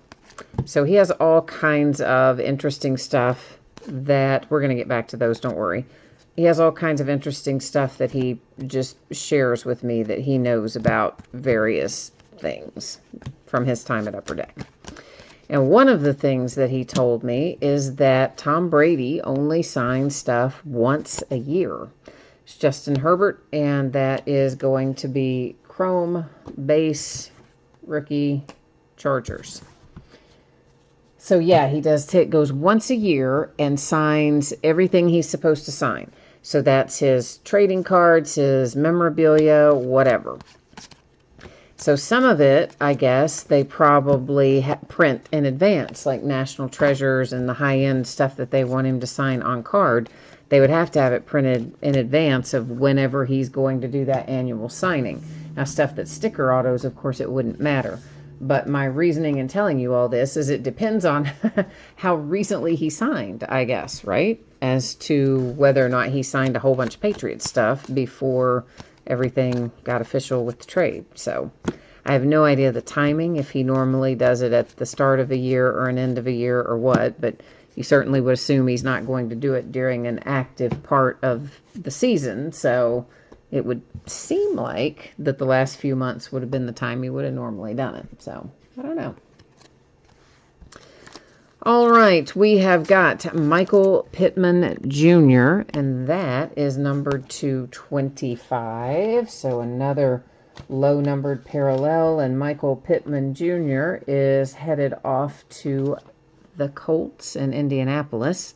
So he has all kinds of interesting stuff that we're going to get back to those, don't worry. He has all kinds of interesting stuff that he just shares with me that he knows about various things from his time at Upper Deck. And one of the things that he told me is that Tom Brady only signs stuff once a year. It's Justin Herbert, and that is going to be Chrome Base Rookie Chargers. So yeah, he goes once a year and signs everything he's supposed to sign. So that's his trading cards, his memorabilia, whatever. So some of it, I guess, they probably print in advance, like National Treasures and the high-end stuff that they want him to sign on card. They would have to have it printed in advance of whenever he's going to do that annual signing. Now, stuff that's sticker autos, of course, it wouldn't matter. But my reasoning in telling you all this is it depends on how recently he signed, I guess, right? As to whether or not he signed a whole bunch of Patriots stuff before everything got official with the trade. So I have no idea the timing, if he normally does it at the start of a year or an end of a year or what, but you certainly would assume he's not going to do it during an active part of the season, so it would seem like that the last few months would have been the time he would have normally done it. So, I don't know. All right, we have got Michael Pittman Jr., and that is numbered to 25, so another low-numbered parallel, and Michael Pittman Jr. is headed off to the Colts in Indianapolis.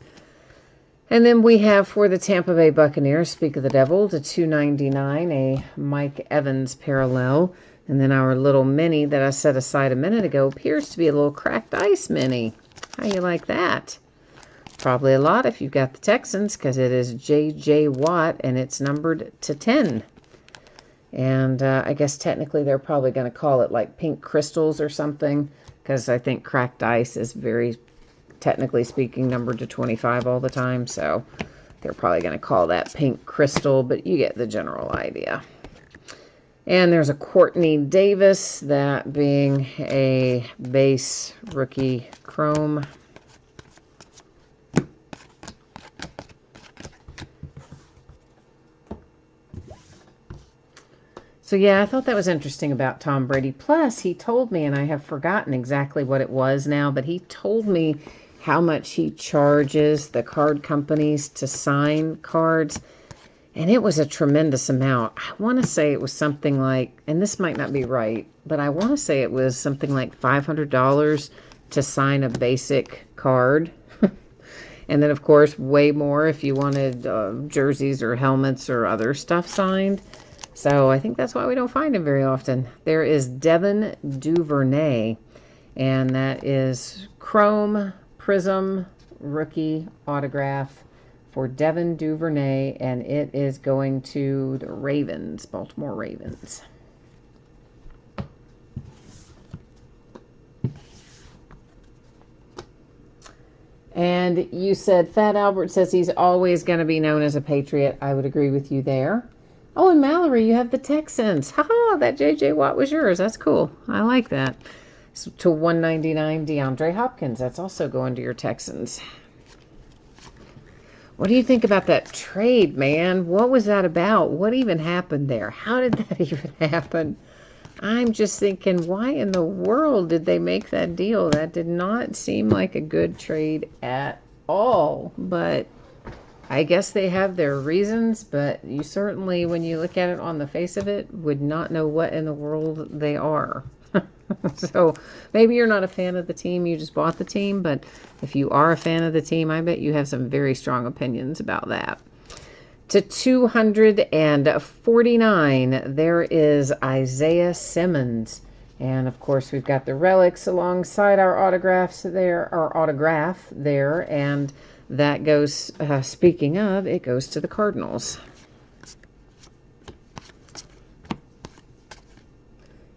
And then we have for the Tampa Bay Buccaneers, speak of the devil, to 299, a Mike Evans parallel. And then our little mini that I set aside a minute ago appears to be a little cracked ice mini. How you like that? Probably a lot if you've got the Texans, because it is J.J. Watt, and it's numbered to 10. And I guess technically they're probably going to call it like pink crystals or something, because I think cracked ice is very technically speaking, numbered to 25 all the time, so they're probably going to call that pink crystal, but you get the general idea. And there's a Courtney Davis, that being a base rookie chrome. So yeah, I thought that was interesting about Tom Brady. Plus, he told me, and I have forgotten exactly what it was now, but he told me how much he charges the card companies to sign cards. And it was a tremendous amount. I want to say it was something like, and this might not be right, but I want to say it was something like $500 to sign a basic card. And then, of course, way more if you wanted jerseys or helmets or other stuff signed. So I think that's why we don't find him very often. There is Devin Duvernay, and that is Chrome Prism rookie autograph for Devin Duvernay, and it is going to the Ravens, Baltimore Ravens. And you said Fat Albert says he's always going to be known as a Patriot. I would agree with you there. Oh, and Mallory, you have the Texans. Haha, that J.J. Watt was yours. That's cool. I like that. So to 199, DeAndre Hopkins. That's also going to your Texans. What do you think about that trade, man? What was that about? What even happened there? How did that even happen? I'm just thinking, why in the world did they make that deal? That did not seem like a good trade at all. But I guess they have their reasons, but you certainly, when you look at it on the face of it, would not know what in the world they are. So maybe you're not a fan of the team, you just bought the team, but if you are a fan of the team, I bet you have some very strong opinions about that. To 249, there is Isaiah Simmons. And of course, we've got the relics alongside our autographs there, our autograph there, and that goes, speaking of, it goes to the Cardinals.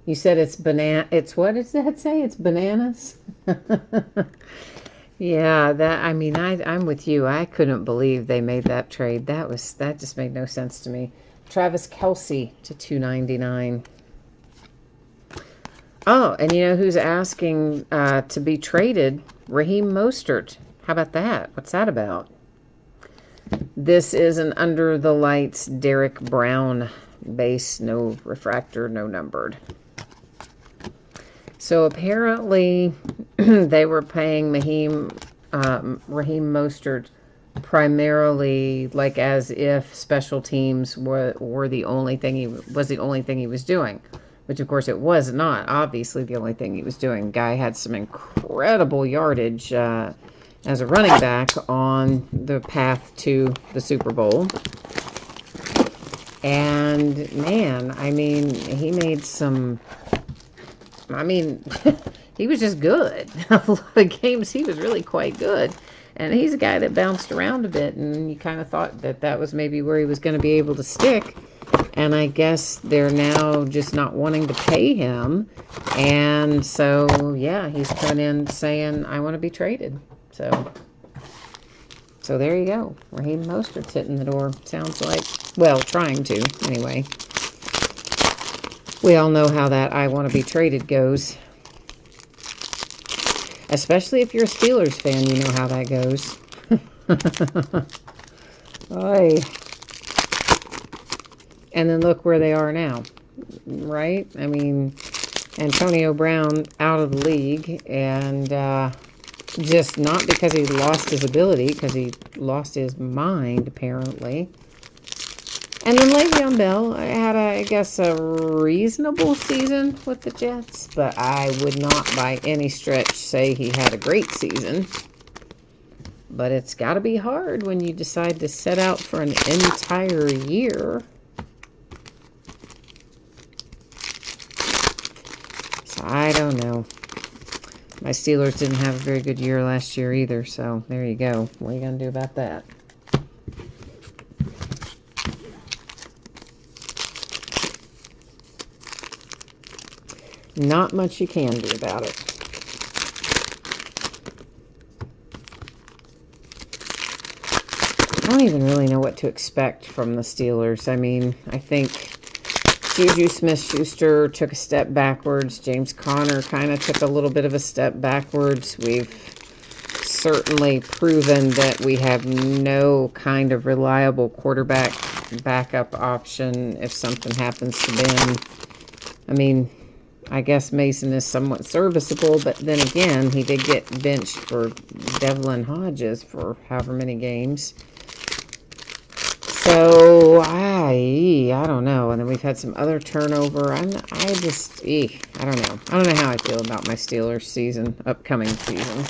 You said it's banana. It's, what does that say? It's bananas? Yeah, that, I mean, I'm with you. I couldn't believe they made that trade. That just made no sense to me. Travis Kelce to 299. Oh, and you know who's asking to be traded? Raheem Mostert. How about that? What's that about? This is an Under the Lights Derek Brown base. No refractor, no numbered. So apparently they were paying Raheem Mostert primarily like as if special teams were the only thing he was doing, which of course it was not obviously the only thing he was doing. Guy had some incredible yardage as a running back on the path to the Super Bowl. And man, I mean, he made some, I mean, he was just good. A lot of games he was really quite good. And he's a guy that bounced around a bit, and you kind of thought that that was maybe where he was going to be able to stick. And I guess they're now just not wanting to pay him. And so, yeah, he's coming in saying, I want to be traded. So there you go. Raheem Mostert's hitting the door, sounds like. Well, trying to, anyway. We all know how that I want to be traded goes. Especially if you're a Steelers fan, you know how that goes. Oy. And then look where they are now, right? I mean, Antonio Brown out of the league, and just not because he lost his ability, because he lost his mind, apparently. And then Le'Veon Bell had, I guess, a reasonable season with the Jets, but I would not by any stretch say he had a great season. But it's got to be hard when you decide to set out for an entire year. So I don't know. My Steelers didn't have a very good year last year either, so there you go. What are you going to do about that? Not much you can do about it. don't even really know what to expect from the Steelers. I mean, I think Juju Smith-Schuster took a step backwards. James Conner kind of took a little bit of a step backwards. We've certainly proven that we have no kind of reliable quarterback backup option if something happens to Ben. I mean, I guess Mason is somewhat serviceable, but then again, he did get benched for Devlin Hodges for however many games. So, I don't know. And then we've had some other turnover. I don't know. I don't know how I feel about my Steelers season, upcoming season.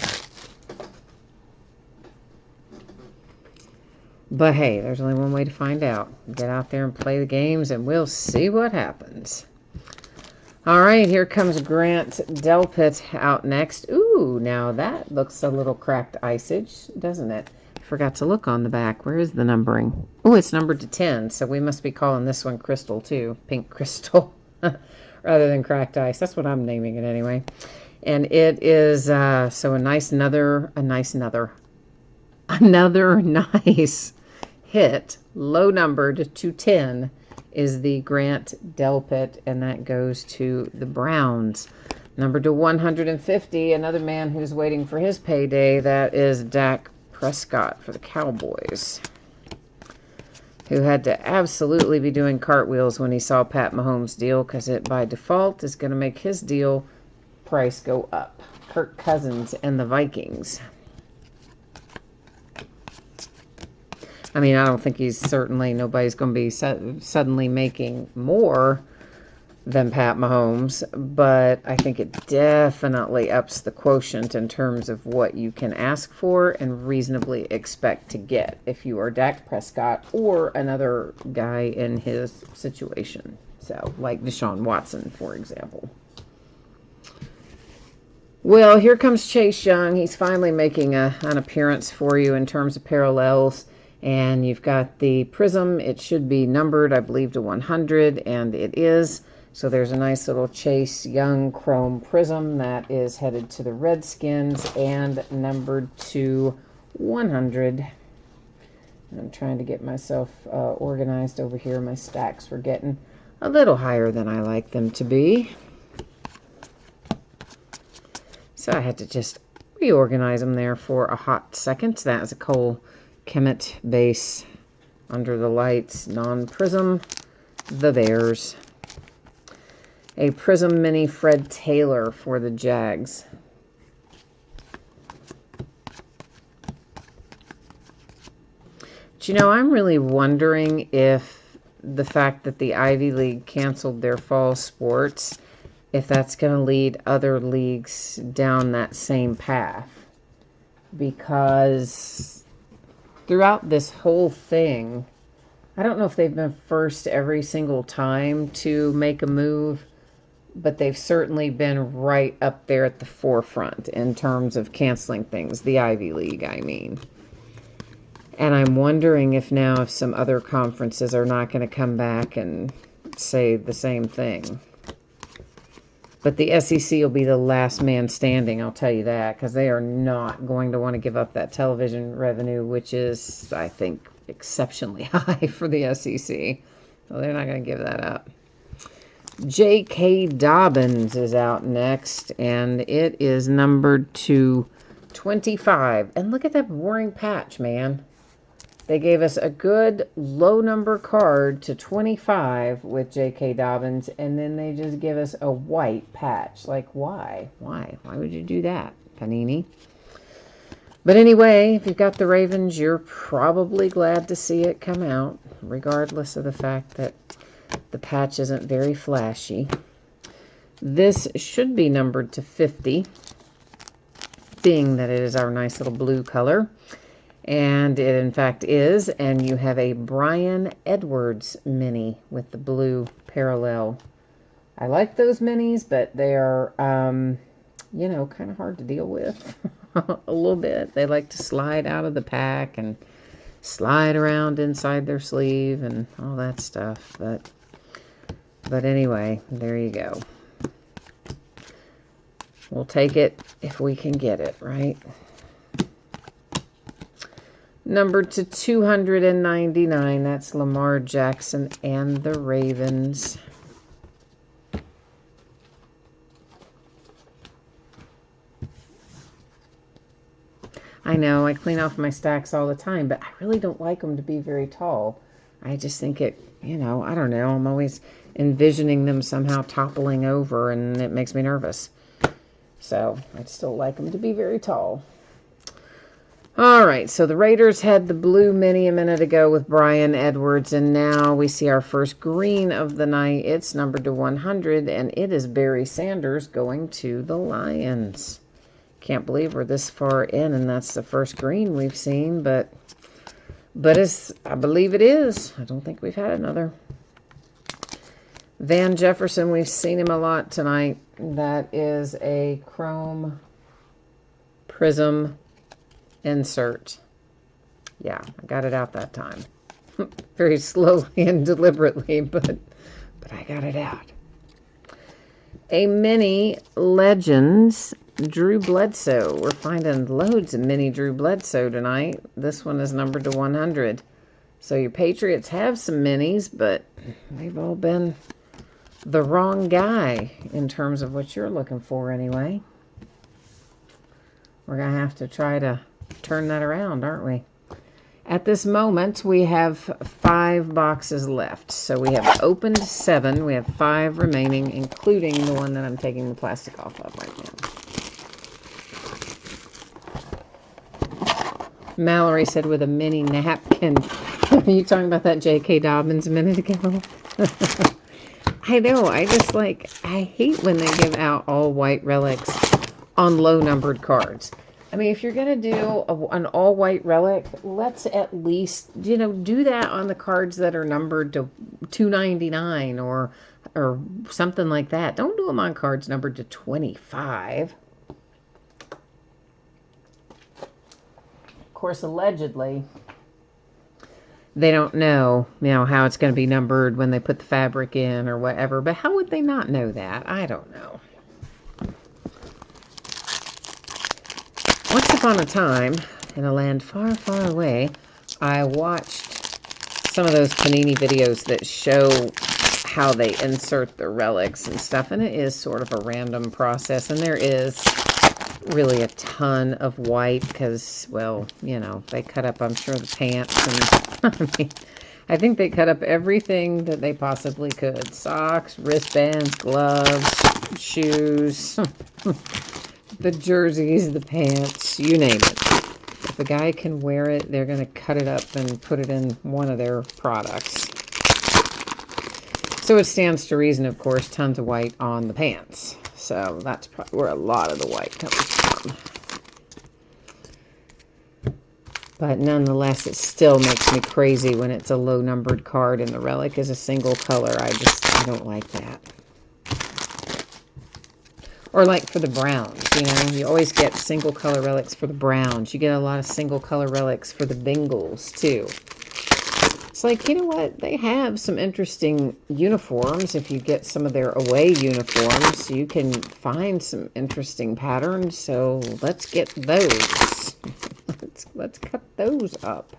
But hey, there's only one way to find out. Get out there and play the games, and we'll see what happens. All right, here comes Grant Delpit out next. Ooh, now that looks a little cracked icage, doesn't it? Forgot to look on the back. Where is the numbering? Oh, it's numbered to 10, so we must be calling this one Crystal too. Pink Crystal, rather than cracked ice. That's what I'm naming it anyway. And it is, so another nice hit, low numbered to 10, is the Grant Delpit, and that goes to the Browns. Numbered to 150, another man who's waiting for his payday, that is Dak Prescott for the Cowboys, who had to absolutely be doing cartwheels when he saw Pat Mahomes' deal, because it by default is going to make his deal price go up. Kirk Cousins and the Vikings. I mean, I don't think nobody's going to be suddenly making more than Pat Mahomes, but I think it definitely ups the quotient in terms of what you can ask for and reasonably expect to get if you are Dak Prescott or another guy in his situation. So, like Deshaun Watson, for example. Well, here comes Chase Young. He's finally making an appearance for you in terms of parallels. And you've got the Prism. It should be numbered, I believe, to 100, and it is. So there's a nice little Chase Young Chrome Prism that is headed to the Redskins and numbered to 100. I'm trying to get myself organized over here. My stacks were getting a little higher than I like them to be. So I had to just reorganize them there for a hot second. That is a Cole Kemet base under the lights, non-prism, the Bears. A Prism Mini Fred Taylor for the Jags. But you know, I'm really wondering if the fact that the Ivy League canceled their fall sports, if that's going to lead other leagues down that same path. Because throughout this whole thing, I don't know if they've been first every single time to make a move, but they've certainly been right up there at the forefront in terms of canceling things. The Ivy League, I mean. And I'm wondering if now if some other conferences are not going to come back and say the same thing. But the SEC will be the last man standing, I'll tell you that, because they are not going to want to give up that television revenue, which is, I think, exceptionally high for the SEC. So they're not going to give that up. J.K. Dobbins is out next, and it is numbered to 25. And look at that boring patch, man. They gave us a good low number card to 25 with J.K. Dobbins, and then they just give us a white patch. Like, why? Why? Why would you do that, Panini? But anyway, if you've got the Ravens, you're probably glad to see it come out, regardless of the fact that the patch isn't very flashy. This should be numbered to 50, being that it is our nice little blue color. And it, in fact, is. And you have a Bryan Edwards mini with the blue parallel. I like those minis, but they are, you know, kind of hard to deal with a little bit. They like to slide out of the pack and slide around inside their sleeve and all that stuff. But anyway, there you go. We'll take it if we can get it, right? Number to 299, that's Lamar Jackson and the Ravens. I know, I clean off my stacks all the time, but I really don't like them to be very tall. I just think it, you know, I don't know. I'm always envisioning them somehow toppling over, and it makes me nervous. So, I still like them to be very tall. All right, so the Raiders had the blue mini a minute ago with Brian Edwards, and now we see our first green of the night. It's numbered to 100, and it is Barry Sanders going to the Lions. Can't believe we're this far in, and that's the first green we've seen, but I believe it is. I don't think we've had another. Van Jefferson, we've seen him a lot tonight. That is a chrome prism insert. Yeah, I got it out that time. Very slowly and deliberately, but I got it out. A mini Legends Drew Bledsoe. We're finding loads of mini Drew Bledsoe tonight. This one is numbered to 100. So your Patriots have some minis, but they've all been the wrong guy in terms of what you're looking for anyway. We're going to have to try to turn that around, aren't we? At this moment, we have 5 boxes left. So we have opened 7. We have 5 remaining, including the one that I'm taking the plastic off of right now. Mallory said with a mini napkin. Are you talking about that J.K. Dobbins a minute ago? I know. I hate when they give out all white relics on low numbered cards. I mean, if you're going to do an all white relic, let's at least, you know, do that on the cards that are numbered to 299 or something like that. Don't do them on cards numbered to 25. Of course, allegedly, they don't know, you know, how it's going to be numbered when they put the fabric in or whatever. But how would they not know that? I don't know. Once upon a time, in a land far, far away, I watched some of those Panini videos that show how they insert the relics and stuff, and it is sort of a random process, and there is really a ton of white because, well, you know, they cut up, I'm sure, the pants, and I think they cut up everything that they possibly could. Socks, wristbands, gloves, shoes, the jerseys, the pants, you name it. If a guy can wear it, they're going to cut it up and put it in one of their products. So it stands to reason, of course, tons of white on the pants. So that's probably where a lot of the white comes from. But nonetheless, it still makes me crazy when it's a low-numbered card and the relic is a single color. I don't like that. Or like for the Browns, you know, you always get single color relics for the Browns. You get a lot of single color relics for the Bengals, too. It's like, you know what? They have some interesting uniforms. If you get some of their away uniforms, you can find some interesting patterns. So let's get those. let's cut those up.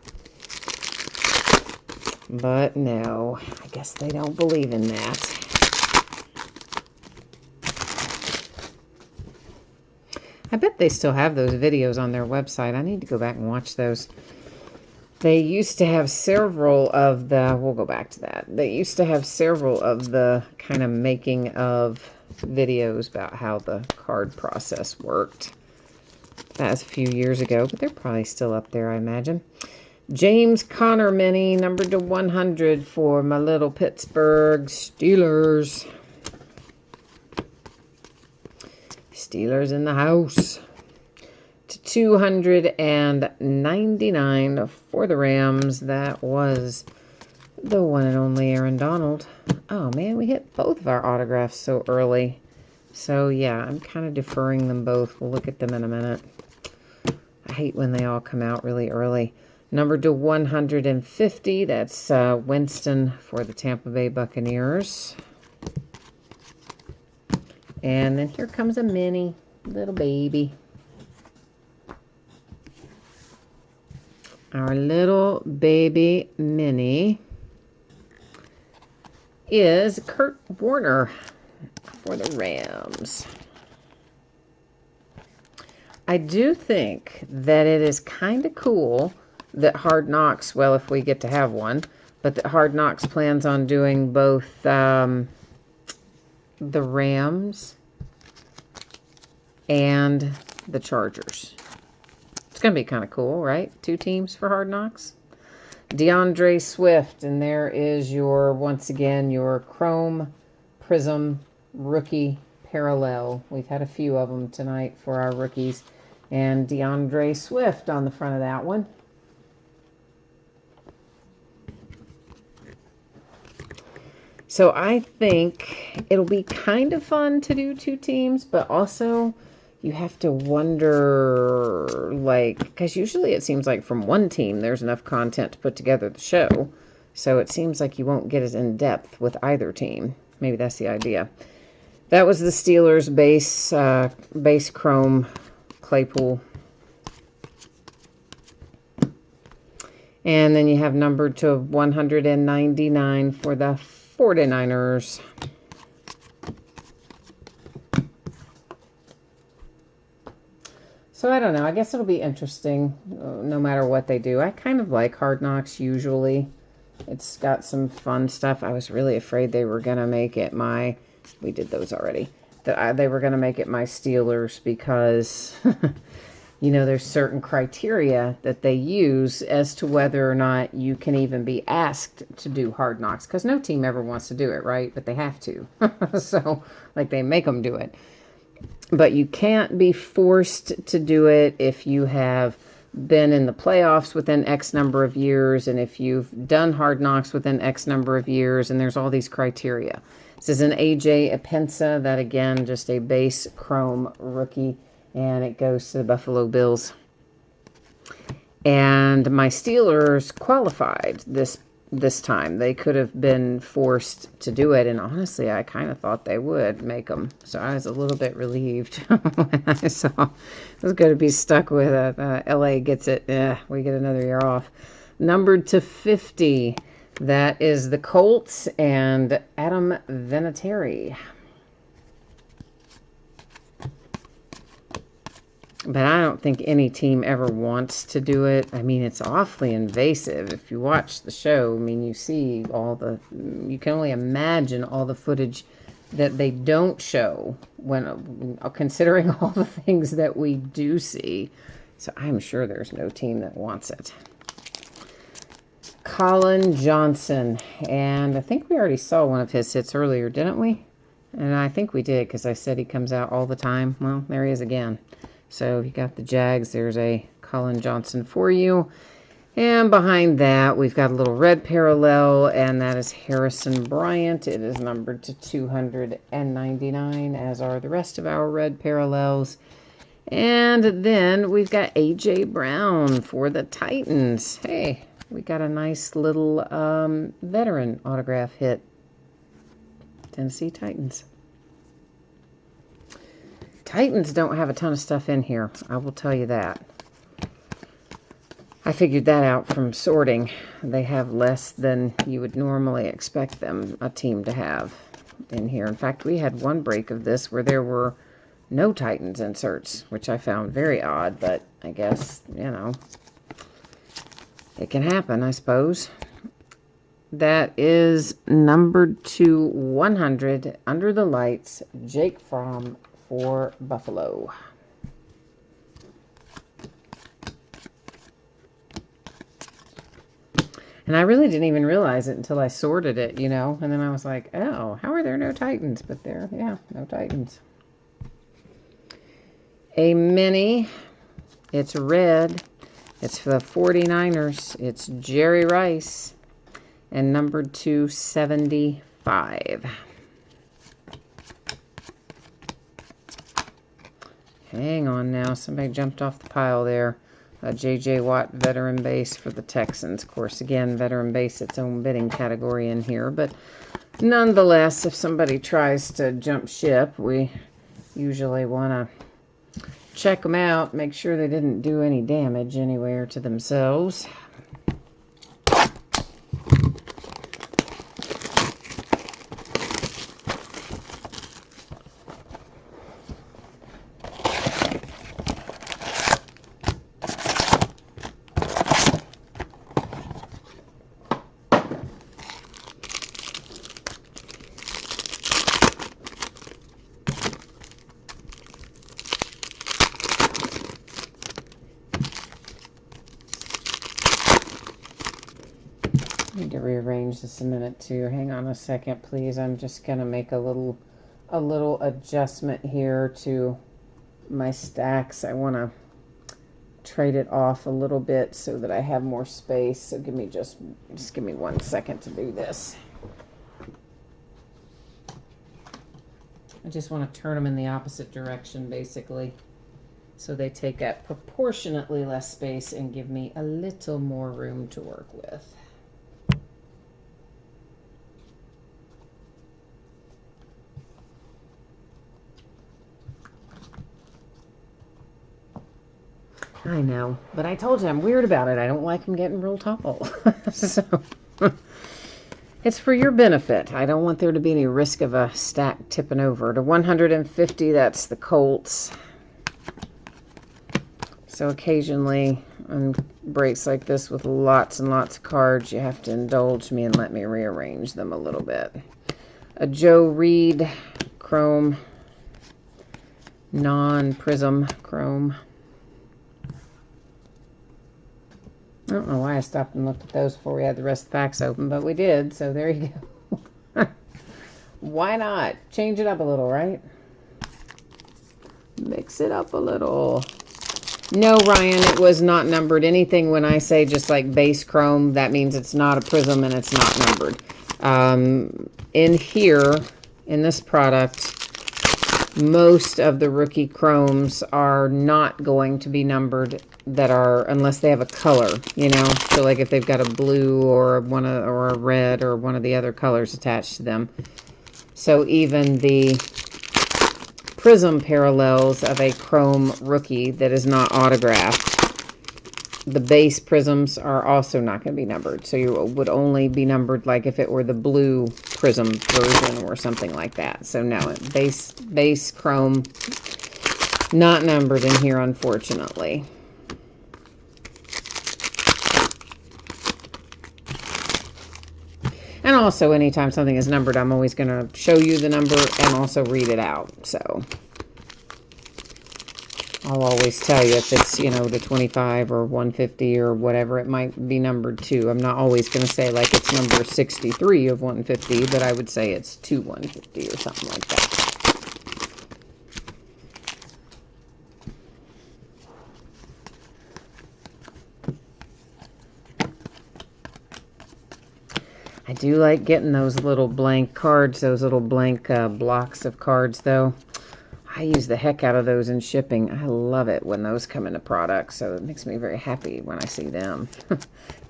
But no, I guess they don't believe in that. I bet they still have those videos on their website. I need to go back and watch those. They used to have several of the, we'll go back to that. They used to have several of the kind of making of videos about how the card process worked. That was a few years ago, but they're probably still up there, I imagine. James Conner mini, numbered to 100 for my little Pittsburgh Steelers. Steelers in the house. To 299 for the Rams. That was the one and only Aaron Donald. Oh man, we hit both of our autographs so early. So yeah, I'm kind of deferring them both. We'll look at them in a minute. I hate when they all come out really early. Numbered to 150. That's Winston for the Tampa Bay Buccaneers. And then here comes a mini, little baby. Our little baby mini is Kurt Warner for the Rams. I do think that it is kind of cool that Hard Knocks, well, if we get to have one, but that Hard Knocks plans on doing both the Rams and the Chargers. It's going to be kind of cool, right? 2 teams for Hard Knocks. DeAndre Swift, and there is your, once again, your Chrome Prism rookie parallel. We've had a few of them tonight for our rookies. And DeAndre Swift on the front of that one. So I think it'll be kind of fun to do 2 teams, but also you have to wonder, like, because usually it seems like from one team there's enough content to put together the show. So it seems like you won't get as in-depth with either team. Maybe that's the idea. That was the Steelers base Chrome Claypool. And then you have numbered to 199 for the 49ers. So I don't know. I guess it'll be interesting no matter what they do. I kind of like Hard Knocks usually. It's got some fun stuff. I was really afraid they were going to make it my... We did those already. They were going to make it my Steelers because... You know, there's certain criteria that they use as to whether or not you can even be asked to do Hard Knocks. Because no team ever wants to do it, right? But they have to. So, like, they make them do it. But you can't be forced to do it if you have been in the playoffs within X number of years. And if you've done Hard Knocks within X number of years. And there's all these criteria. This is an A.J. Epensa. That, again, just a base Chrome rookie. And it goes to the Buffalo Bills. And my Steelers qualified this time. They could have been forced to do it. And honestly, I kind of thought they would make them. So I was a little bit relieved when I saw I was going to be stuck with it. LA gets it. We get another year off. Numbered to 50. That is the Colts and Adam Vinatieri. But I don't think any team ever wants to do it. I mean, it's awfully invasive. If you watch the show, I mean, you see all the... You can only imagine all the footage that they don't show when considering all the things that we do see. So I'm sure there's no team that wants it. Colin Johnson. And I think we already saw one of his hits earlier, didn't we? And I think we did because I said he comes out all the time. Well, there he is again. So you got the Jags. There's a Colin Johnson for you. And behind that, we've got a little red parallel, and that is Harrison Bryant. It is numbered to 299, as are the rest of our red parallels. And then we've got A.J. Brown for the Titans. Hey, we got a nice little veteran autograph hit. Tennessee Titans. Titans don't have a ton of stuff in here. I will tell you that. I figured that out from sorting. They have less than you would normally expect them, a team, to have in here. In fact, we had one break of this where there were no Titans inserts, which I found very odd, but I guess, you know, it can happen, I suppose. That is numbered to 100, Under the Lights, Jake Fromm for Buffalo. And I really didn't even realize it until I sorted it, you know. And then I was like, oh, how are there no Titans? But there, yeah, no Titans. A mini. It's red. It's for the 49ers. It's Jerry Rice. And numbered to 75. Hang on now. Somebody jumped off the pile there. J.J. Watt, veteran base for the Texans. Of course, again, veteran base, its own bidding category in here. But nonetheless, if somebody tries to jump ship, we usually want to check them out, make sure they didn't do any damage anywhere to themselves. I need to rearrange this a minute too. Hang on a second, please. I'm just gonna make a little adjustment here to my stacks. I want to trade it off a little bit so that I have more space. So give me just give me 1 second to do this. I just want to turn them in the opposite direction, basically, so they take up proportionately less space and give me a little more room to work with. I know, but I told you I'm weird about it. I don't like them getting real tall. So it's for your benefit. I don't want there to be any risk of a stack tipping over. To 150, that's the Colts. So occasionally on breaks like this with lots and lots of cards, you have to indulge me and let me rearrange them a little bit. A Joe Reed Chrome, non-prism Chrome. I don't know why I stopped and looked at those before we had the rest of the packs open, but we did, so there you go. Why not? Change it up a little, right? Mix it up a little. No, Ryan, it was not numbered. Anything when I say just like base chrome, that means it's not a prism and it's not numbered. In here, in this product, most of the rookie chromes are not going to be numbered, that are, unless they have a color, you know. So like if they've got a blue or or a red or one of the other colors attached to them. So even the prism parallels of a chrome rookie that is not autographed, the base prisms are also not going to be numbered. So you would only be numbered like if it were the blue prism version or something like that. So no, base chrome not numbered in here, unfortunately. And also, anytime something is numbered, I'm always going to show you the number and also read it out. So I'll always tell you if it's, you know, the 25 or 150 or whatever it might be numbered to. I'm not always going to say like it's number 63 of 150, but I would say it's to 150 or something like that. I do like getting those little blank cards, those little blank blocks of cards, though. I use the heck out of those in shipping. I love it when those come into products, so it makes me very happy when I see them.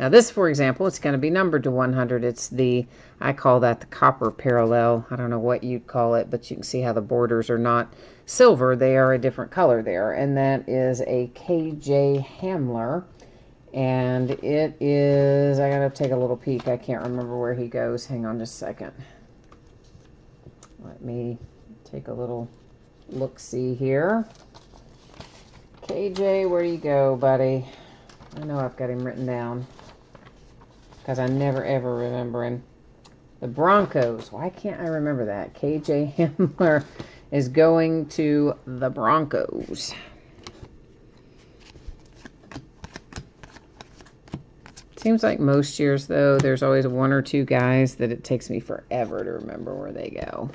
Now this, for example, it's going to be numbered to 100. It's the, I call that the copper parallel. I don't know what you'd call it, but you can see how the borders are not silver. They are a different color there, and that is a KJ Hamler. And it is, I gotta take a little peek. I can't remember where he goes. Hang on just a second. Let me take a little look-see here. KJ, where do you go, buddy? I know I've got him written down, because I never, ever remember him. The Broncos. Why can't I remember that? KJ Hamler is going to the Broncos. Seems like most years, though, there's always one or two guys that it takes me forever to remember where they go.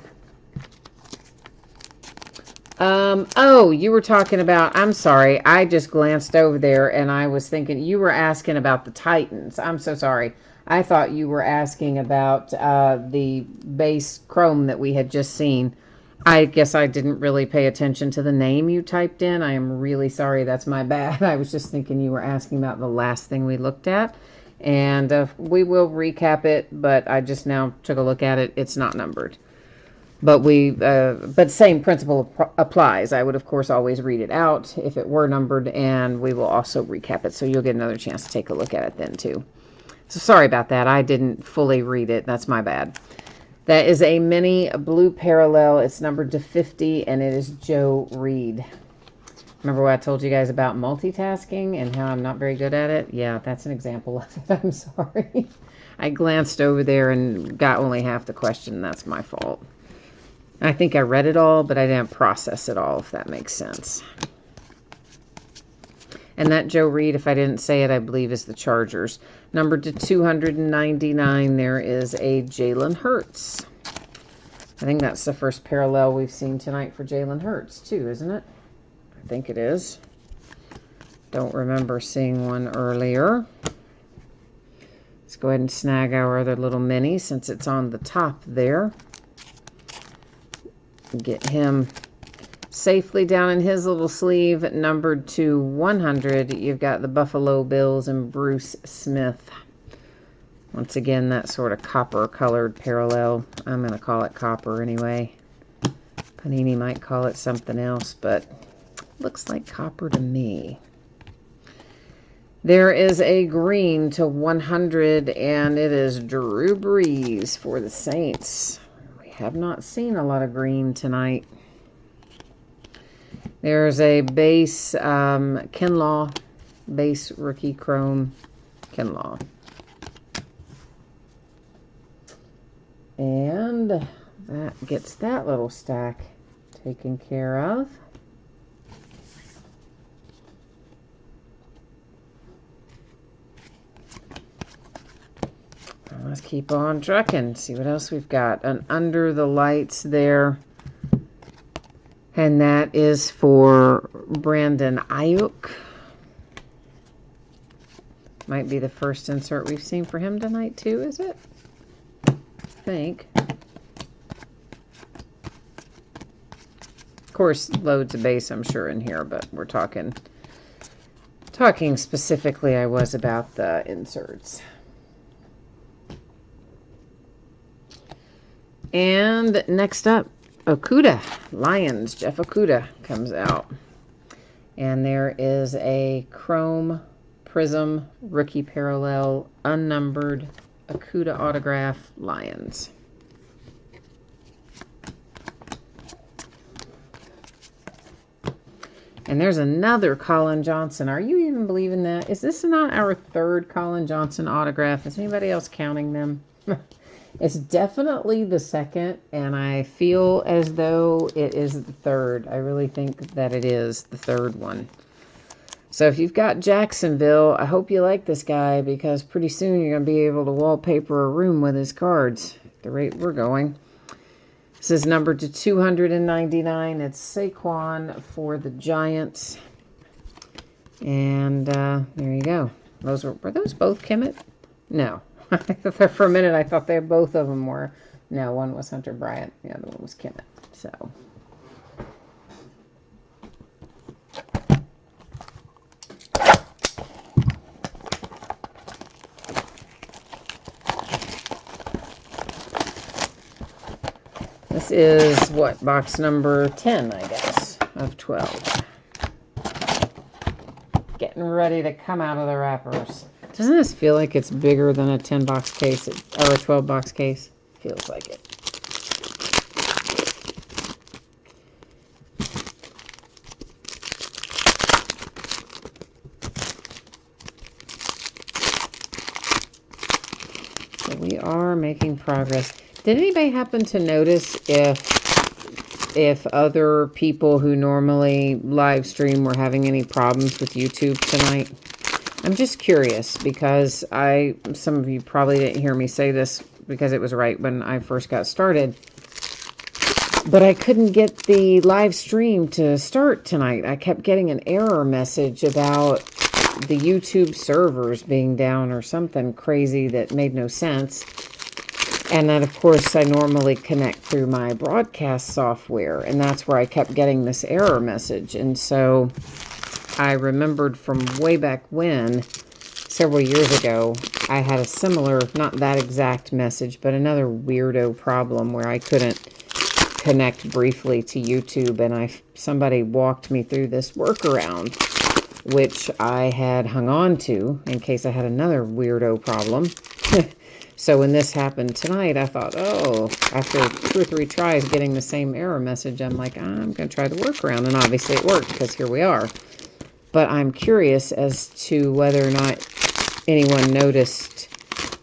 Oh, you were talking about, I'm sorry, I just glanced over there and I was thinking you were asking about the Titans. I'm so sorry. I thought you were asking about the base chrome that we had just seen. I guess I didn't really pay attention to the name you typed in. I am really sorry. That's my bad. I was just thinking you were asking about the last thing we looked at. And we will recap it, but I just now took a look at it. It's not numbered. But but same principle applies. I would, of course, always read it out if it were numbered, and we will also recap it. So you'll get another chance to take a look at it then, too. So sorry about that. I didn't fully read it. That's my bad. That is a mini blue parallel. It's numbered to 50, and it is Joe Reed. Remember what I told you guys about multitasking and how I'm not very good at it? Yeah, that's an example of it. I'm sorry. I glanced over there and got only half the question. That's my fault. I think I read it all, but I didn't process it all, if that makes sense. And that Joe Reed, if I didn't say it, I believe is the Chargers. Numbered to 299, there is a Jalen Hurts. I think that's the first parallel we've seen tonight for Jalen Hurts, too, isn't it? I think it is. Don't remember seeing one earlier. Let's go ahead and snag our other little mini since it's on the top there. Get him safely down in his little sleeve, numbered to 100. You've got the Buffalo Bills and Bruce Smith. Once again, that sort of copper-colored parallel. I'm going to call it copper anyway. Panini might call it something else, but looks like copper to me. There is a green to 100, and it is Drew Brees for the Saints. We have not seen a lot of green tonight. There's a base Kinlaw, base rookie chrome Kinlaw. And that gets that little stack taken care of. Let's keep on trucking. See what else we've got. An Under the Lights there. And that is for Brandon Ayuk. Might be the first insert we've seen for him tonight too, is it? I think. Of course, loads of base I'm sure in here, but we're talking specifically I was about the inserts. And next up, Okudah, Lions, Jeff Okudah comes out. And there is a Chrome Prism Rookie Parallel Unnumbered Okudah Autograph, Lions. And there's another Colin Johnson. Are you even believing that? Is this not our third Colin Johnson autograph? Is anybody else counting them? It's definitely the second, and I feel as though it is the third. I really think that it is the third one. So if you've got Jacksonville, I hope you like this guy, because pretty soon you're going to be able to wallpaper a room with his cards at the rate we're going. This is numbered to 299. It's Saquon for the Giants. And there you go. Were those both Kemet? No. For a minute, I thought both of them were. No, one was Hunter Bryant. The other one was Kemet. So. This is what? Box number 10, I guess, of 12. Getting ready to come out of the wrappers. Doesn't this feel like it's bigger than a 10-box case or a 12-box case? Feels like it. So we are making progress. Did anybody happen to notice if other people who normally live stream were having any problems with YouTube tonight? I'm just curious, because some of you probably didn't hear me say this because it was right when I first got started, but I couldn't get the live stream to start tonight. I kept getting an error message about the YouTube servers being down or something crazy that made no sense. And then, of course, I normally connect through my broadcast software, and that's where I kept getting this error message. And so I remembered from way back when, several years ago, I had a similar, not that exact message, but another weirdo problem where I couldn't connect briefly to YouTube, and somebody walked me through this workaround, which I had hung on to in case I had another weirdo problem. So when this happened tonight, I thought, oh, after 2 or 3 tries getting the same error message, I'm like, I'm going to try the workaround, and obviously it worked, because here we are. But I'm curious as to whether or not anyone noticed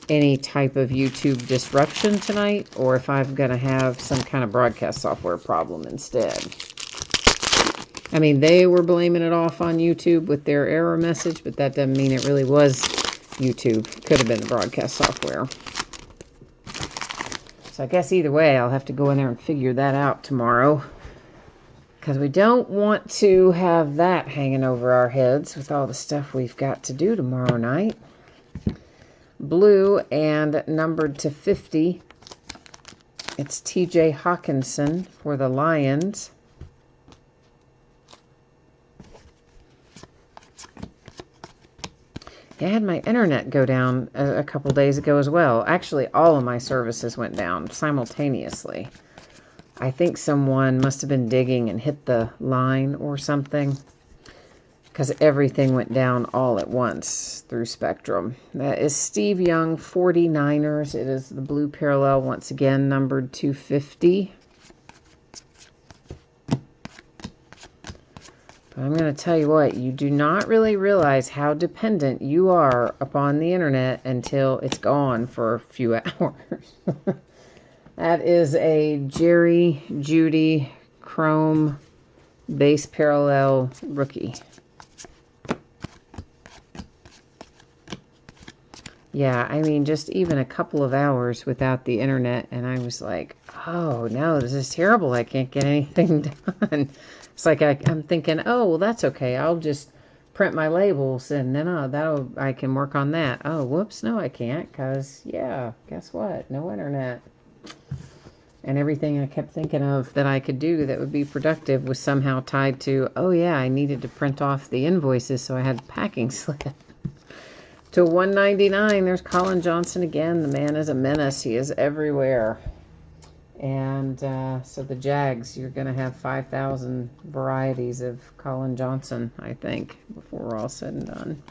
any type of YouTube disruption tonight, or if I'm going to have some kind of broadcast software problem instead. I mean, they were blaming it off on YouTube with their error message, but that doesn't mean it really was YouTube. Could have been the broadcast software. So I guess either way, I'll have to go in there and figure that out tomorrow. Because we don't want to have that hanging over our heads with all the stuff we've got to do tomorrow night. Blue and numbered to 50. It's TJ Hawkinson for the Lions. I had my internet go down a couple days ago as well. Actually, all of my services went down simultaneously. I think someone must have been digging and hit the line or something, because everything went down all at once through Spectrum. That is Steve Young, 49ers. It is the blue parallel, once again, numbered 250. But I'm going to tell you what, you do not really realize how dependent you are upon the internet until it's gone for a few hours. That is a Jerry Jeudy Chrome base parallel rookie. Yeah, I mean, just even a couple of hours without the internet, and I was like, oh, no, this is terrible. I can't get anything done. It's like I'm thinking, oh, well, that's okay. I'll just print my labels, and then I can work on that. Oh, whoops, no, I can't, because, yeah, guess what? No internet. And everything I kept thinking of that I could do that would be productive was somehow tied to, oh, yeah, I needed to print off the invoices, so I had packing slip. To 199, there's Colin Johnson again. The man is a menace. He is everywhere. And so the Jags, you're going to have 5,000 varieties of Colin Johnson, I think, before we're all said and done.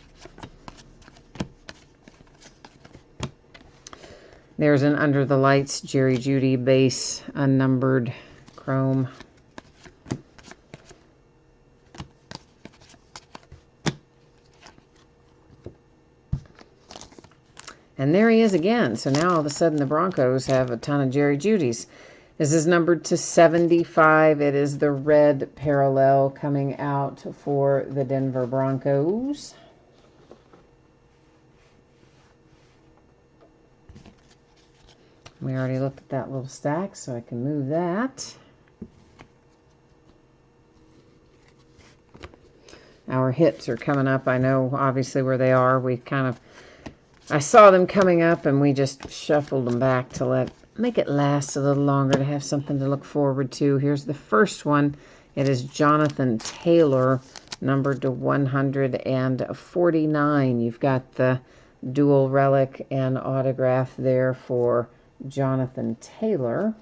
There's an Under the Lights Jerry Jeudy base, unnumbered chrome. And there he is again. So now all of a sudden the Broncos have a ton of Jerry Jeudy's. This is numbered to 75. It is the red parallel coming out for the Denver Broncos. We already looked at that little stack, so I can move that. Our hits are coming up. I know obviously where they are. I saw them coming up, and we just shuffled them back to make it last a little longer, to have something to look forward to. Here's the first one. It is Jonathan Taylor, numbered to 149. You've got the dual relic and autograph there for Jonathan Taylor.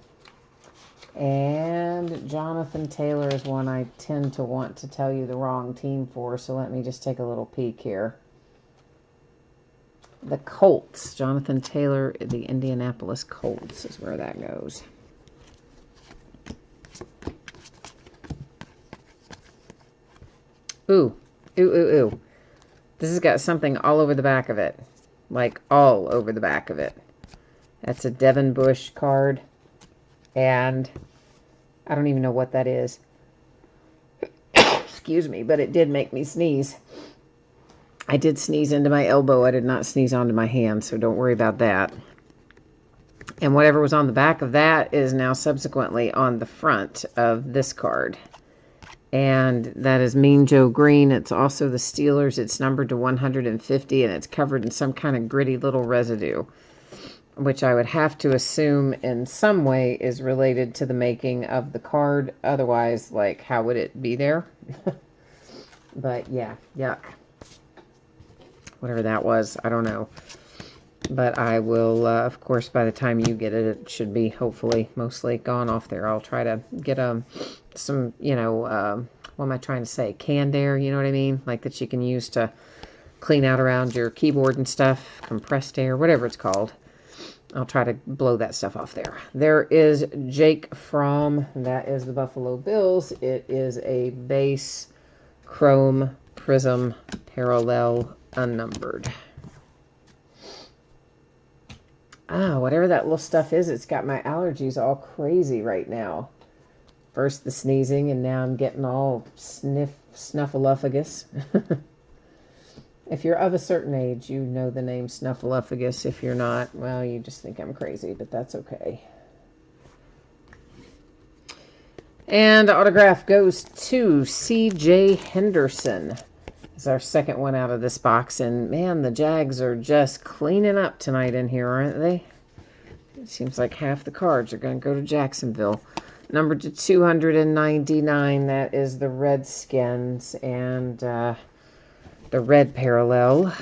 And Jonathan Taylor is one I tend to want to tell you the wrong team for, so let me just take a little peek here. The Colts. Jonathan Taylor, the Indianapolis Colts is where that goes. Ooh. Ooh, ooh, ooh. This has got something all over the back of it. Like, all over the back of it. That's a Devin Bush card. And I don't even know what that is. Excuse me, but it did make me sneeze. I did sneeze into my elbow. I did not sneeze onto my hand, so don't worry about that. And whatever was on the back of that is now subsequently on the front of this card. And that is Mean Joe Green. It's also the Steelers. It's numbered to 150, and it's covered in some kind of gritty little residue, which I would have to assume in some way is related to the making of the card. Otherwise, like, how would it be there? But yeah, yuck. Whatever that was, I don't know. But I will, of course, by the time you get it, it should be hopefully mostly gone off there. I'll try to get some, what am I trying to say? Canned air, you know what I mean? Like that you can use to clean out around your keyboard and stuff. Compressed air, whatever it's called. I'll try to blow that stuff off there. There is Jake Fromm. That is the Buffalo Bills. It is a base chrome prism parallel unnumbered. Whatever that little stuff is, it's got my allergies all crazy right now. First the sneezing, and now I'm getting all snuffleupagus. If you're of a certain age, you know the name Snuffleupagus. If you're not, well, you just think I'm crazy, but that's okay. And autograph goes to C.J. Henderson. It's our second one out of this box. And, man, the Jags are just cleaning up tonight in here, aren't they? It seems like half the cards are going to go to Jacksonville. Number to 299, that is the Redskins and the red parallel.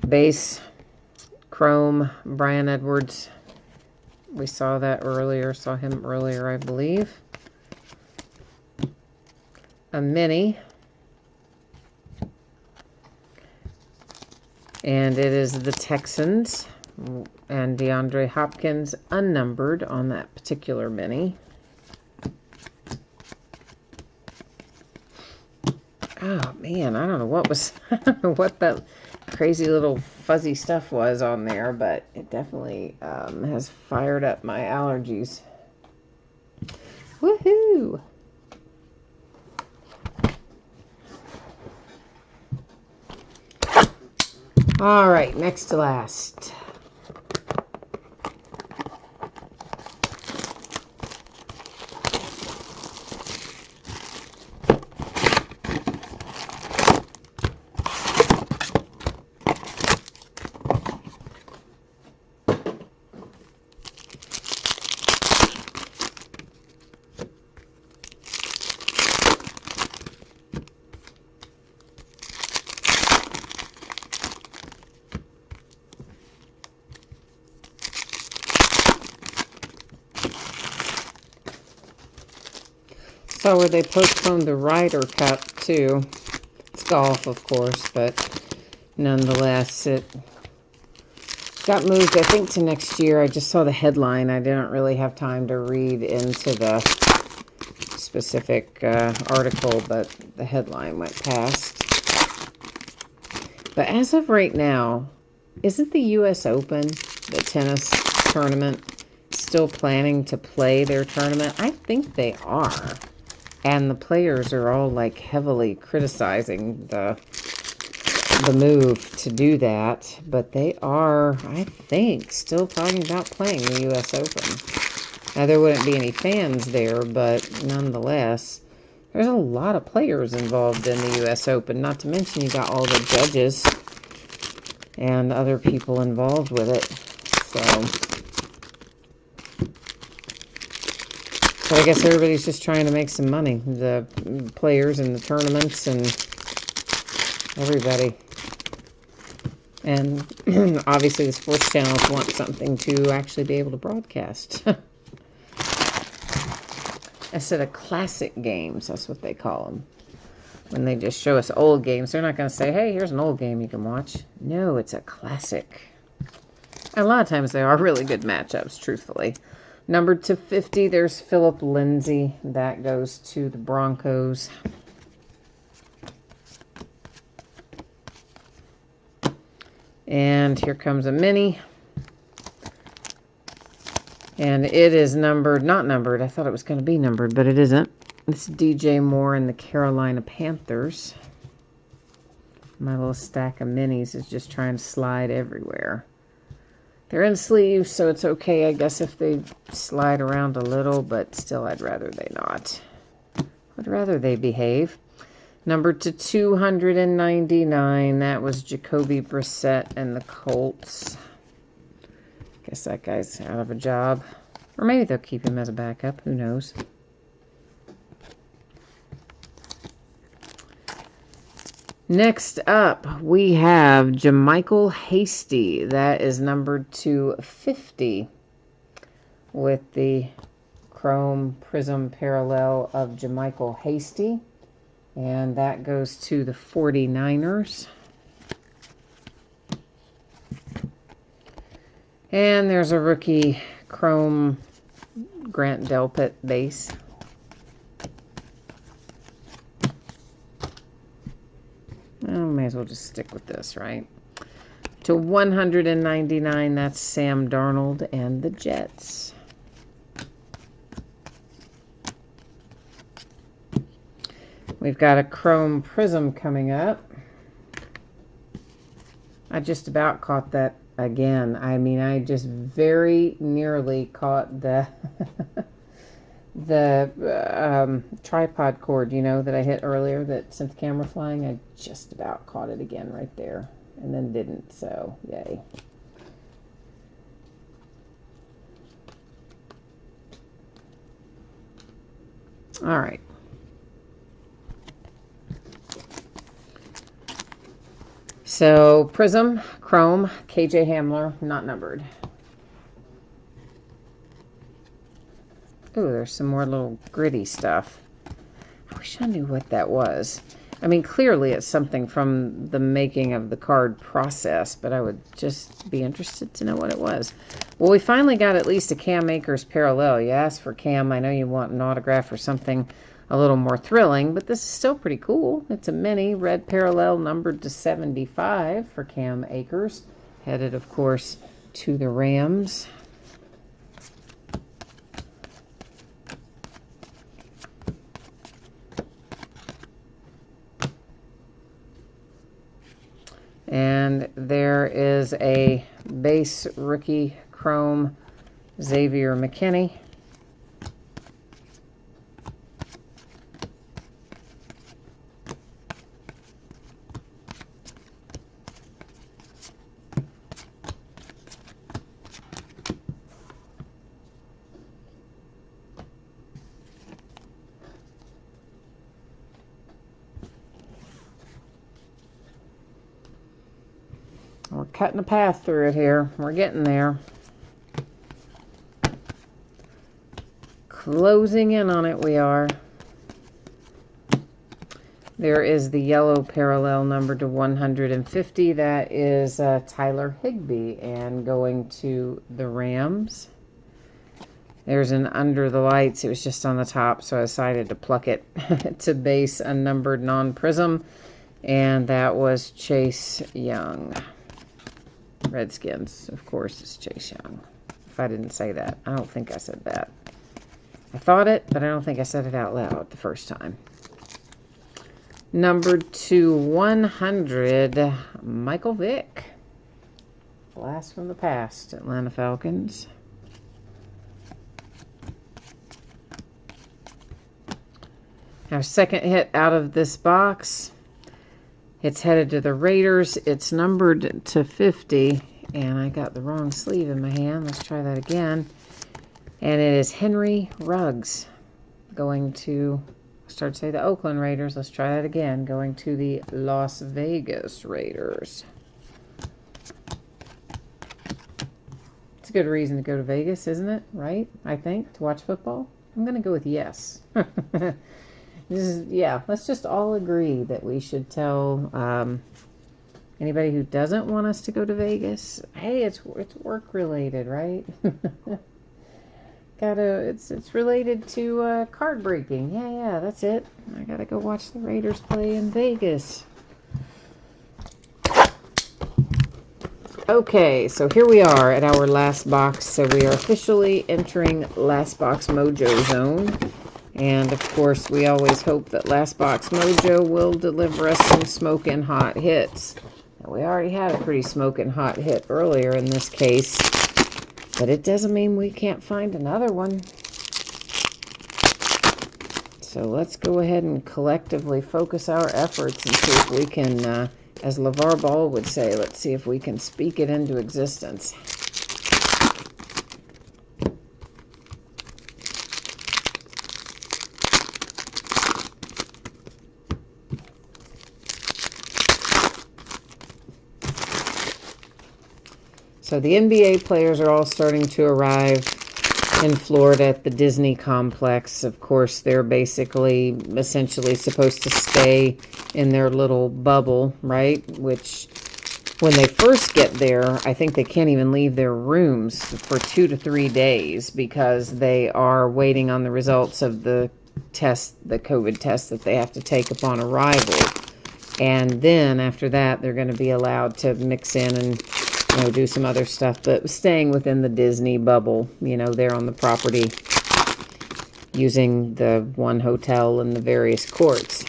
Base, Chrome, Brian Edwards. We saw that earlier, saw him earlier, I believe. A mini. And it is the Texans and DeAndre Hopkins unnumbered on that particular mini. Oh man, I don't know what was what that crazy little fuzzy stuff was on there, but it definitely has fired up my allergies. Woohoo! All right, next to last. So where they postponed the Ryder Cup too. It's golf, of course, but nonetheless, it got moved, I think, to next year. I just saw the headline. I didn't really have time to read into the specific article, but the headline went past. But as of right now, isn't the U.S. Open, the tennis tournament, still planning to play their tournament? I think they are. And the players are all like heavily criticizing the move to do that. But they are, I think, still talking about playing the U.S. Open. Now, there wouldn't be any fans there, but nonetheless, there's a lot of players involved in the U.S. Open. Not to mention you got all the judges and other people involved with it. But I guess everybody's just trying to make some money. The players and the tournaments and everybody. And obviously the sports channels want something to actually be able to broadcast. Instead of classic games, that's what they call them. When they just show us old games, they're not going to say, hey, here's an old game you can watch. No, it's a classic. And a lot of times they are really good matchups, truthfully. Numbered to 50, there's Philip Lindsay. That goes to the Broncos. And here comes a mini. And it is numbered, not numbered. I thought it was going to be numbered, but it isn't. It's DJ Moore and the Carolina Panthers. My little stack of minis is just trying to slide everywhere. They're in sleeves, so it's okay, I guess, if they slide around a little, but still, I'd rather they not. I'd rather they behave. Number to 299, that was Jacoby Brissett and the Colts. Guess that guy's out of a job. Or maybe they'll keep him as a backup, who knows. Next up, we have JaMycal Hasty. That is numbered to 50 with the Chrome Prism parallel of JaMycal Hasty. And that goes to the 49ers. And there's a rookie Chrome Grant Delpit base. Oh, may as well just stick with this, right? To 199, that's Sam Darnold and the Jets. We've got a chrome prism coming up. I just about caught that again. I mean, I just very nearly caught the the tripod cord, you know, that I hit earlier that sent the camera flying. I just about caught it again right there and then didn't, so yay. All right. So prism, chrome, KJ Hamler, not numbered. Ooh, there's some more little gritty stuff. I wish I knew what that was. I mean, clearly it's something from the making of the card process, but I would just be interested to know what it was. Well, we finally got at least a Cam Akers parallel. You asked for Cam. I know you want an autograph or something a little more thrilling, but this is still pretty cool. It's a mini red parallel numbered to 75 for Cam Akers. Headed, of course, to the Rams. And there is a base rookie chrome Xavier McKinney. We're cutting a path through it here. We're getting there. Closing in on it, we are. There is the yellow parallel number to 150. That is Tyler Higbee and going to the Rams. There's an under the lights. It was just on the top, so I decided to pluck it to base unnumbered non-prism. And that was Chase Young. Redskins, of course, is Chase Young. If I didn't say that. I don't think I said that. I thought it, but I don't think I said it out loud the first time. Numbered to 100, Michael Vick. Blast from the past, Atlanta Falcons. Our second hit out of this box. It's headed to the Raiders. It's numbered to 50, and I got the wrong sleeve in my hand. Let's try that again. And it is Henry Ruggs going to, start to say the Oakland Raiders. Let's try that again. Going to the Las Vegas Raiders. It's a good reason to go to Vegas, isn't it? Right? I think, to watch football. I'm going to go with yes. Yeah, let's just all agree that we should tell anybody who doesn't want us to go to Vegas, hey, it's work related, right? It's related to card breaking. Yeah, that's it. I gotta go watch the Raiders play in Vegas. Okay, so here we are at our last box. So we are officially entering Last Box Mojo Zone. And, of course, we always hope that Last Box Mojo will deliver us some smoking hot hits. Now, we already had a pretty smoking hot hit earlier in this case, but it doesn't mean we can't find another one. So let's go ahead and collectively focus our efforts and see if we can, as LeVar Ball would say, let's see if we can speak it into existence. So the NBA players are all starting to arrive in Florida at the Disney complex. Of course, they're basically essentially supposed to stay in their little bubble, right? Which, when they first get there, I think they can't even leave their rooms for 2 to 3 days because they are waiting on the results of the test, the COVID test that they have to take upon arrival. And then after that, they're going to be allowed to mix in and do some other stuff, but staying within the Disney bubble, there on the property, using the one hotel and the various courts.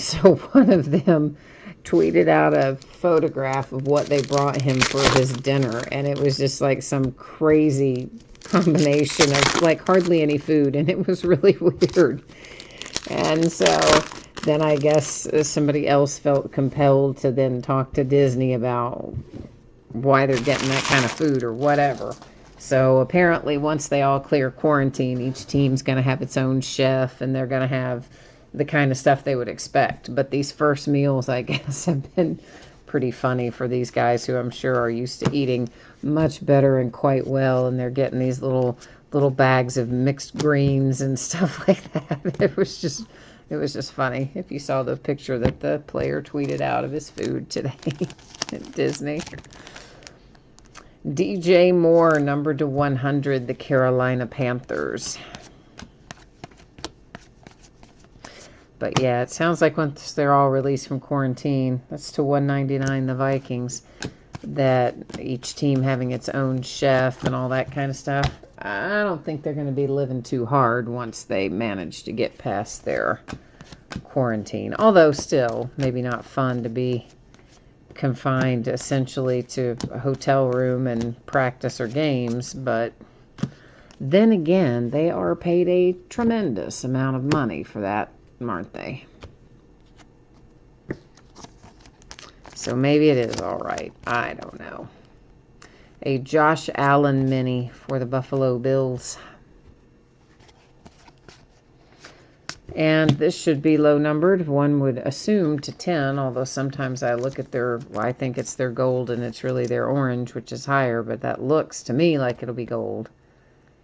So one of them tweeted out a photograph of what they brought him for his dinner, and it was just like some crazy combination of like hardly any food, and it was really weird. And so then I guess somebody else felt compelled to then talk to Disney about why they're getting that kind of food or whatever. So apparently once they all clear quarantine, each team's going to have its own chef, and they're going to have the kind of stuff they would expect. But these first meals, I guess, have been pretty funny for these guys who I'm sure are used to eating much better and quite well, and they're getting these little bags of mixed greens and stuff like that. It was just funny. If you saw the picture that the player tweeted out of his food today at Disney. DJ Moore, numbered to 100, the Carolina Panthers. But yeah, it sounds like once they're all released from quarantine, that's to 199, the Vikings, that each team having its own chef and all that kind of stuff. I don't think they're going to be living too hard once they manage to get past their quarantine. Although still, maybe not fun to be confined essentially to a hotel room and practice or games, but then again, they are paid a tremendous amount of money for that, aren't they? So maybe it is all right. I don't know. A Josh Allen mini for the Buffalo Bills. And this should be low numbered. One would assume to 10, although sometimes I look at their, well, I think it's their gold and it's really their orange, which is higher, but that looks to me like it'll be gold.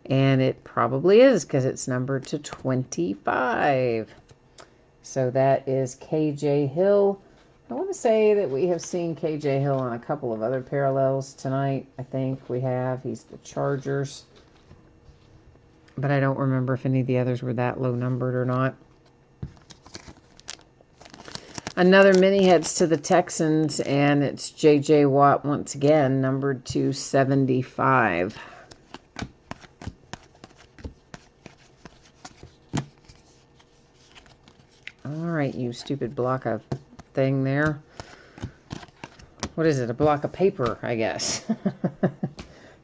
And it probably is because it's numbered to 25. So that is KJ Hill. I want to say that we have seen KJ Hill on a couple of other parallels tonight. I think we have. He's the Chargers. But I don't remember if any of the others were that low numbered or not. Another mini heads to the Texans, and it's J.J. Watt once again, numbered to 75. All right, you stupid block of thing there. What is it? A block of paper, I guess.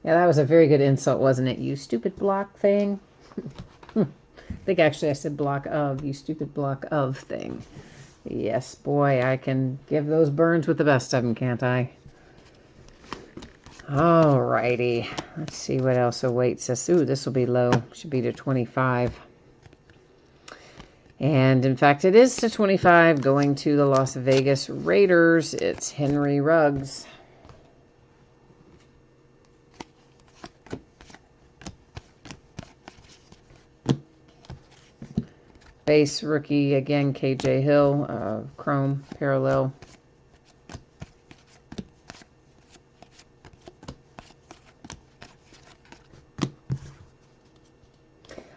Yeah, that was a very good insult, wasn't it? You stupid block thing. I think actually I said block of. You stupid block of thing. Yes, boy, I can give those burns with the best of them, can't I? Alrighty. Let's see what else awaits us. Ooh, this will be low. Should be to 25. And in fact, it is to 25, going to the Las Vegas Raiders. It's Henry Ruggs. Base rookie, again, KJ Hill, Chrome parallel.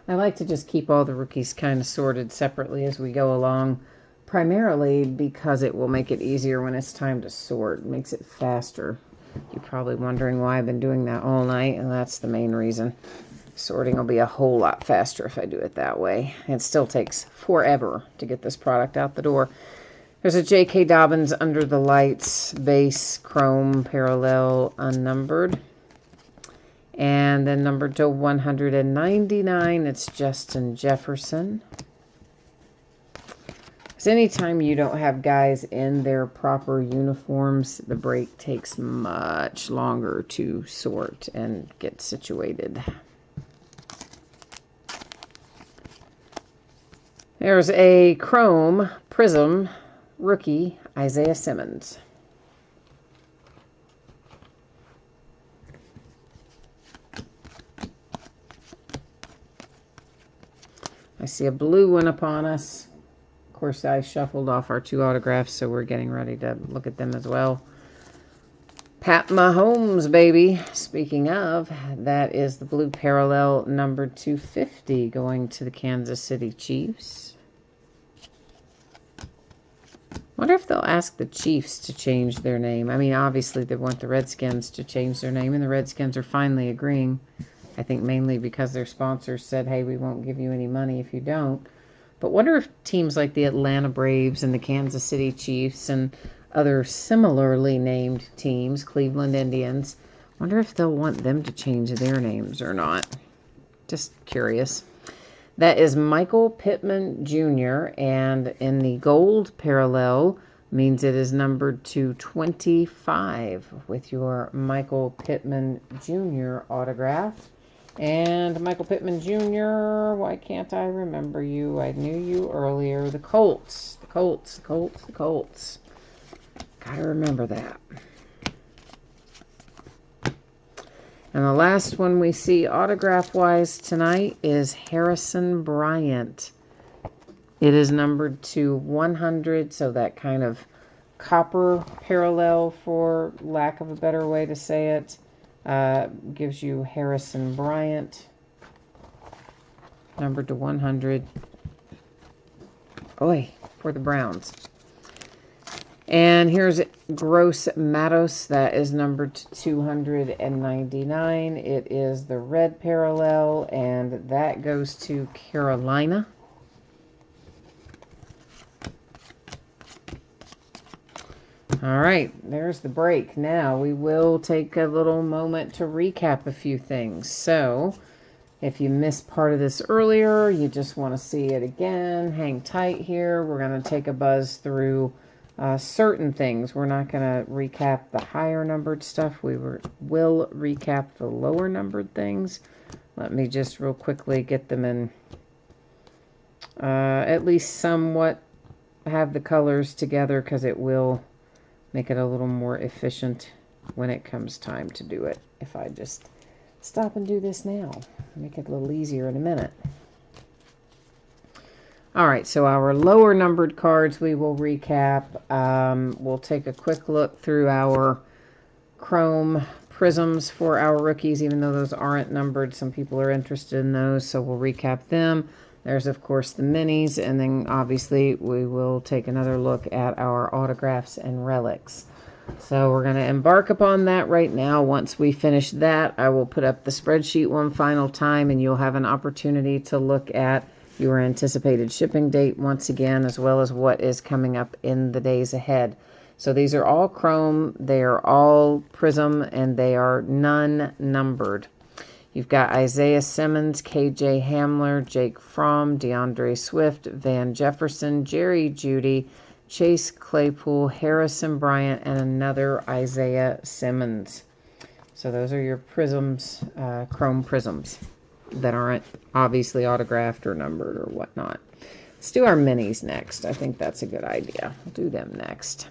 I like to just keep all the rookies kind of sorted separately as we go along, primarily because it will make it easier when it's time to sort. It makes it faster. You're probably wondering why I've been doing that all night, and that's the main reason. Sorting will be a whole lot faster if I do it that way. It still takes forever to get this product out the door. There's a J.K. Dobbins Under the Lights base chrome parallel unnumbered. And then numbered to 199, it's Justin Jefferson. So anytime you don't have guys in their proper uniforms, the break takes much longer to sort and get situated. There's a Chrome Prism rookie, Isaiah Simmons. I see a blue one upon us. Of course, I shuffled off our two autographs, so we're getting ready to look at them as well. Pat Mahomes, baby. Speaking of, that is the blue parallel number 250 going to the Kansas City Chiefs. Wonder if they'll ask the Chiefs to change their name. I mean, obviously they want the Redskins to change their name, and the Redskins are finally agreeing. I think mainly because their sponsors said, hey, we won't give you any money if you don't. But wonder if teams like the Atlanta Braves and the Kansas City Chiefs and other similarly named teams, Cleveland Indians, wonder if they'll want them to change their names or not. Just curious. That is Michael Pittman Jr. And in the gold parallel means it is numbered to 25 with your Michael Pittman Jr. autograph. And Michael Pittman Jr., why can't I remember you? I knew you earlier. The Colts. The Colts. The Colts. The Colts. Gotta remember that. And the last one we see autograph-wise tonight is Harrison Bryant. It is numbered to 100, so that kind of copper parallel, for lack of a better way to say it, gives you Harrison Bryant, numbered to 100. Oy, for the Browns. And here's Gross Matos. That is numbered to 299. It is the red parallel, and that goes to Carolina. All right, there's the break. Now we will take a little moment to recap a few things. So if you missed part of this earlier, you just want to see it again, hang tight here. We're going to take a buzz through certain things. We're not going to recap the higher numbered stuff. We will recap the lower numbered things. Let me just real quickly get them in at least somewhat have the colors together, because it will make it a little more efficient when it comes time to do it. If I just stop and do this now, make it a little easier in a minute. All right, so our lower numbered cards we will recap. We'll take a quick look through our chrome prisms for our rookies, even though those aren't numbered. Some people are interested in those, so we'll recap them. There's, of course, the minis, and then obviously we will take another look at our autographs and relics. So we're going to embark upon that right now. Once we finish that, I will put up the spreadsheet one final time, and you'll have an opportunity to look at your anticipated shipping date once again, as well as what is coming up in the days ahead. So these are all chrome, they are all prism, and they are none numbered. You've got Isaiah Simmons, KJ Hamler, Jake Fromm, DeAndre Swift, Van Jefferson, Jerry Jeudy, Chase Claypool, Harrison Bryant, and another Isaiah Simmons. So those are your prisms, chrome prisms that aren't obviously autographed or numbered or whatnot. Let's do our minis next. I think that's a good idea. We'll do them next.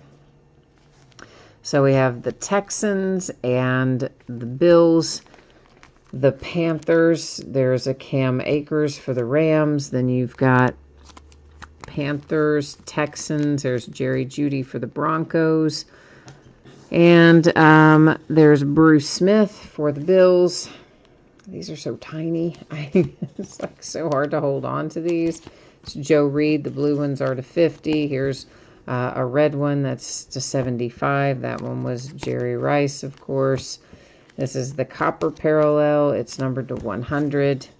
So we have the Texans and the Bills. The Panthers, there's a Cam Akers for the Rams. Then you've got Panthers, Texans. There's Jerry Jeudy for the Broncos. And there's Bruce Smith for the Bills. These are so tiny. It's like so hard to hold on to these. It's Joe Reed. The blue ones are to 50. Here's a red one that's to 75. That one was Jerry Rice, of course. This is the copper parallel. It's numbered to 100. Did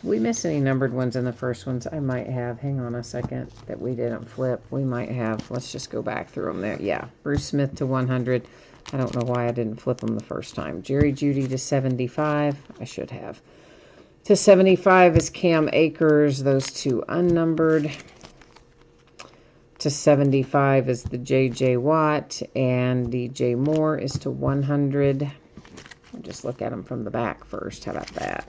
we miss any numbered ones in the first ones? I might have. Hang on a second. That we didn't flip. We might have. Let's just go back through them there. Yeah. Bruce Smith to 100. I don't know why I didn't flip them the first time. Jerry Jeudy to 75. I should have. To 75 is Cam Akers. Those two unnumbered. To 75 is the J.J. Watt. And DJ Moore is to 100. I'll just look at them from the back first. How about that?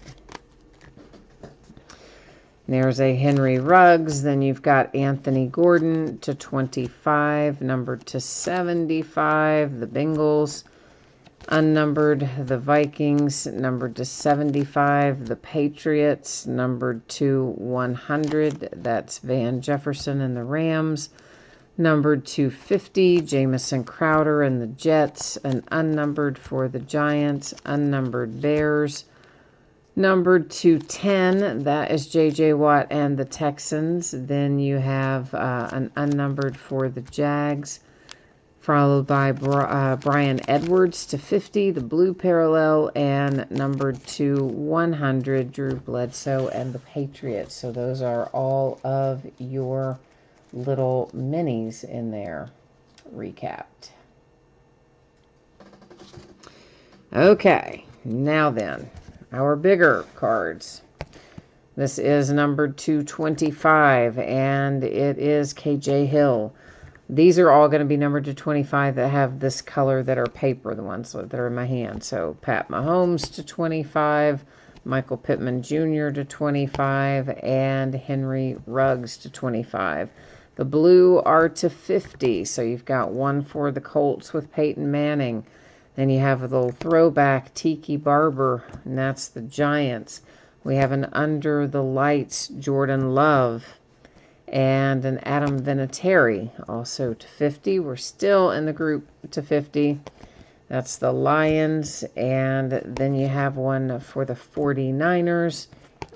There's a Henry Ruggs. Then you've got Anthony Gordon to 25, numbered to 75. The Bengals, unnumbered. The Vikings, numbered to 75. The Patriots, numbered to 100. That's Van Jefferson and the Rams. Numbered to 50, Jamison Crowder and the Jets. And unnumbered for the Giants. Unnumbered Bears. Numbered to 10, that is J.J. Watt and the Texans. Then you have an unnumbered for the Jags. followed by Brian Edwards to 50, the blue parallel, and numbered to 100, Drew Bledsoe and the Patriots. So those are all of your little minis in there, recapped. Okay, now then, our bigger cards. This is numbered to 25, and it is KJ Hill. These are all going to be numbered to 25 that have this color that are paper, the ones that are in my hand. So Pat Mahomes to 25, Michael Pittman Jr. to 25, and Henry Ruggs to 25. The blue are to 50, so you've got one for the Colts with Peyton Manning. Then you have a little throwback, Tiki Barber, and that's the Giants. We have an Under the Lights, Jordan Love, and an Adam Vinatieri, also to 50. We're still in the group to 50. That's the Lions, and then you have one for the 49ers,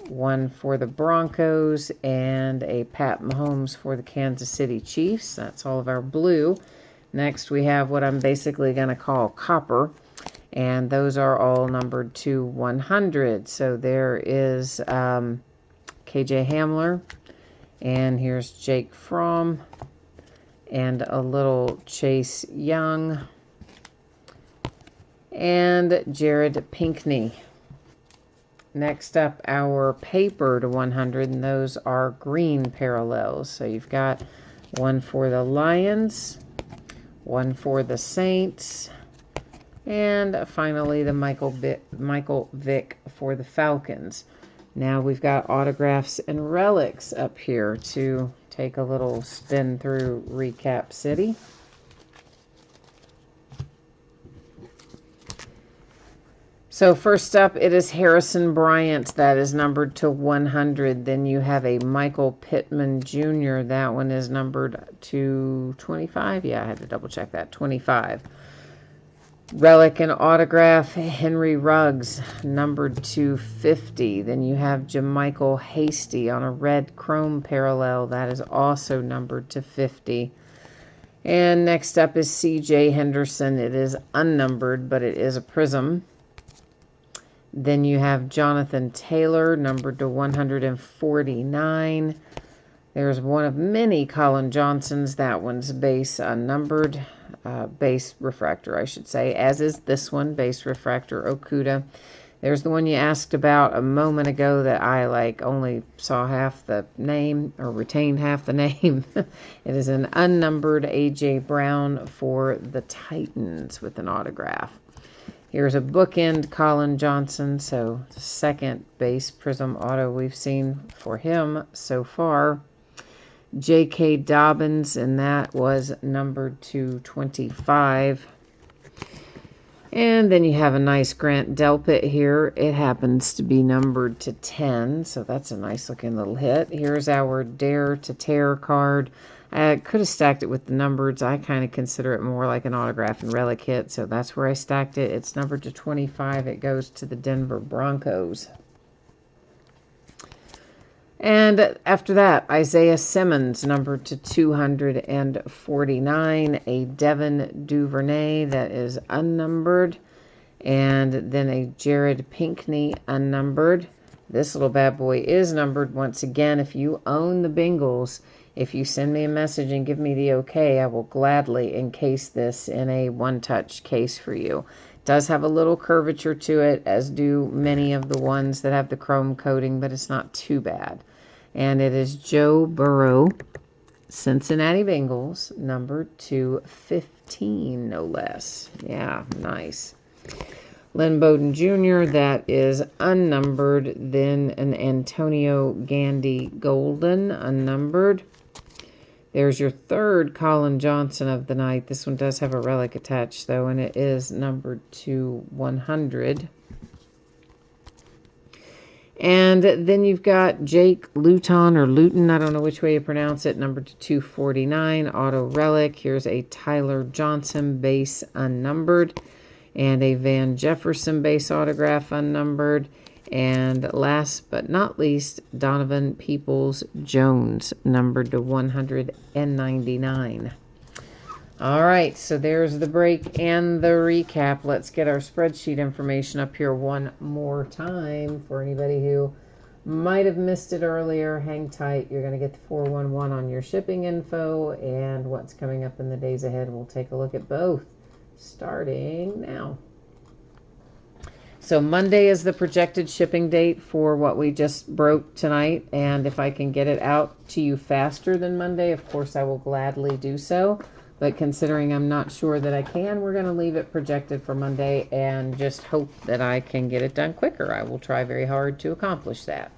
one for the Broncos, and a Pat Mahomes for the Kansas City Chiefs. That's all of our blue. Next, we have what I'm basically going to call copper, and those are all numbered to 100. So there is KJ Hamler, and here's Jake Fromm, and a little Chase Young, and Jared Pinkney. Next up, our paper to 100, and those are green parallels. So you've got one for the Lions, one for the Saints, and finally the Michael Vick for the Falcons. Now we've got autographs and relics up here to take a little spin through Recap City. So first up, it is Harrison Bryant. That is numbered to 100. Then you have a Michael Pittman Jr. That one is numbered to 25. Yeah, I had to double check that. 25. Relic and autograph, Henry Ruggs, numbered to 50. Then you have Jermichael Hasty on a red chrome parallel. That is also numbered to 50. And next up is C.J. Henderson. It is unnumbered, but it is a prism. Then you have Jonathan Taylor, numbered to 149. There's one of many Colin Johnsons. That one's base unnumbered. Base refractor, I should say, as is this one, base refractor Okuda. There's the one you asked about a moment ago that I only saw half the name, or retained half the name. It is an unnumbered A.J. Brown for the Titans with an autograph. Here's a bookend Colin Johnson, so second base prism auto we've seen for him so far. J.K. Dobbins, and that was numbered to 25. And then you have a nice Grant Delpit here. It happens to be numbered to 10, so that's a nice looking little hit. Here's our Dare to Tear card. I could have stacked it with the numbers. I kind of consider it more like an autograph and relic hit, so that's where I stacked it. It's numbered to 25. It goes to the Denver Broncos. And after that, Isaiah Simmons, numbered to 249. A Devin Duvernay that is unnumbered. And then a Jared Pinkney unnumbered. This little bad boy is numbered. Once again, if you own the Bengals, if you send me a message and give me the okay, I will gladly encase this in a one-touch case for you. It does have a little curvature to it, as do many of the ones that have the chrome coating, but it's not too bad. And it is Joe Burrow, Cincinnati Bengals, numbered to 15, no less. Yeah, nice. Lynn Bowden Jr., that is unnumbered. Then an Antonio Gandy Golden, unnumbered. There's your third Colin Johnson of the night. This one does have a relic attached, though, and it is numbered to 100. And then you've got Jake Luton, or Luton, I don't know which way you pronounce it, numbered to 249, auto relic. Here's a Tyler Johnson base unnumbered, and a Van Jefferson base autograph unnumbered. And last but not least, Donovan Peoples-Jones, numbered to 199. All right, so there's the break and the recap. Let's get our spreadsheet information up here one more time for anybody who might have missed it earlier. Hang tight. You're going to get the 411 on your shipping info and what's coming up in the days ahead. We'll take a look at both starting now. So Monday is the projected shipping date for what we just broke tonight. And if I can get it out to you faster than Monday, of course, I will gladly do so. But considering I'm not sure that I can, we're going to leave it projected for Monday and just hope that I can get it done quicker. I will try very hard to accomplish that.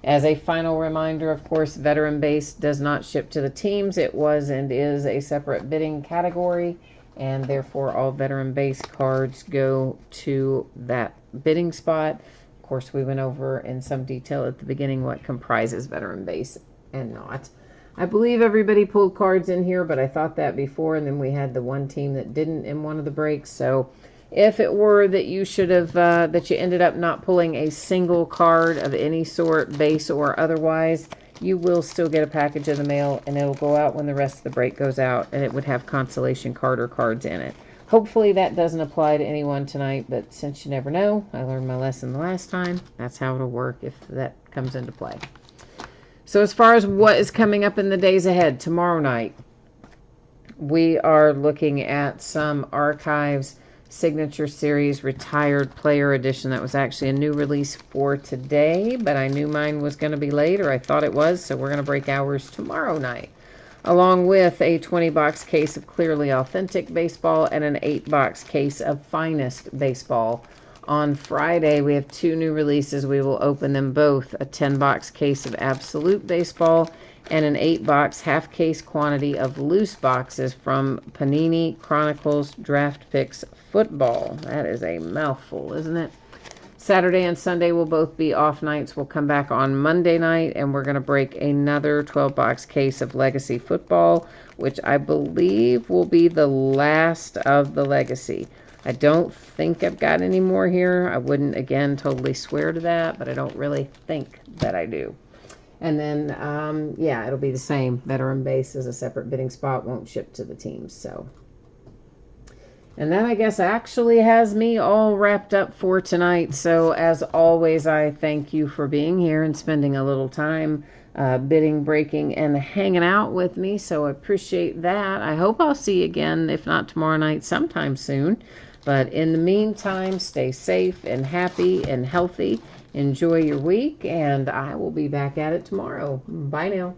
As a final reminder, of course, Veteran Base does not ship to the teams. It was and is a separate bidding category, and therefore all Veteran Base cards go to that bidding spot. Of course, we went over in some detail at the beginning what comprises Veteran Base and not. I believe everybody pulled cards in here, but I thought that before, and then we had the one team that didn't in one of the breaks. So if it were that you should have, that you ended up not pulling a single card of any sort, base or otherwise, you will still get a package in the mail, and it'll go out when the rest of the break goes out, and it would have consolation card or cards in it. Hopefully that doesn't apply to anyone tonight, but since you never know, I learned my lesson the last time. That's how it'll work if that comes into play. So as far as what is coming up in the days ahead, tomorrow night, we are looking at some Archives Signature Series Retired Player Edition. That was actually a new release for today, but I knew mine was going to be late, or I thought it was, so we're going to break ours tomorrow night, along with a 20-box case of Clearly Authentic Baseball and an 8-box case of Finest Baseball. On Friday, we have two new releases. We will open them both, a 10-box case of Absolute Baseball and an 8-box half-case quantity of loose boxes from Panini Chronicles Draft Picks Football. That is a mouthful, isn't it? Saturday and Sunday will both be off nights. We'll come back on Monday night, and we're going to break another 12-box case of Legacy Football, which I believe will be the last of the Legacy. I don't think I've got any more here. I wouldn't, again, totally swear to that, but I don't really think that I do. And then, yeah, it'll be the same. Veteran Base is a separate bidding spot, won't ship to the teams. So, and that, I guess, actually has me all wrapped up for tonight. So, as always, I thank you for being here and spending a little time bidding, breaking, and hanging out with me. So, I appreciate that. I hope I'll see you again, if not tomorrow night, sometime soon. But in the meantime, stay safe and happy and healthy. Enjoy your week, and I will be back at it tomorrow. Bye now.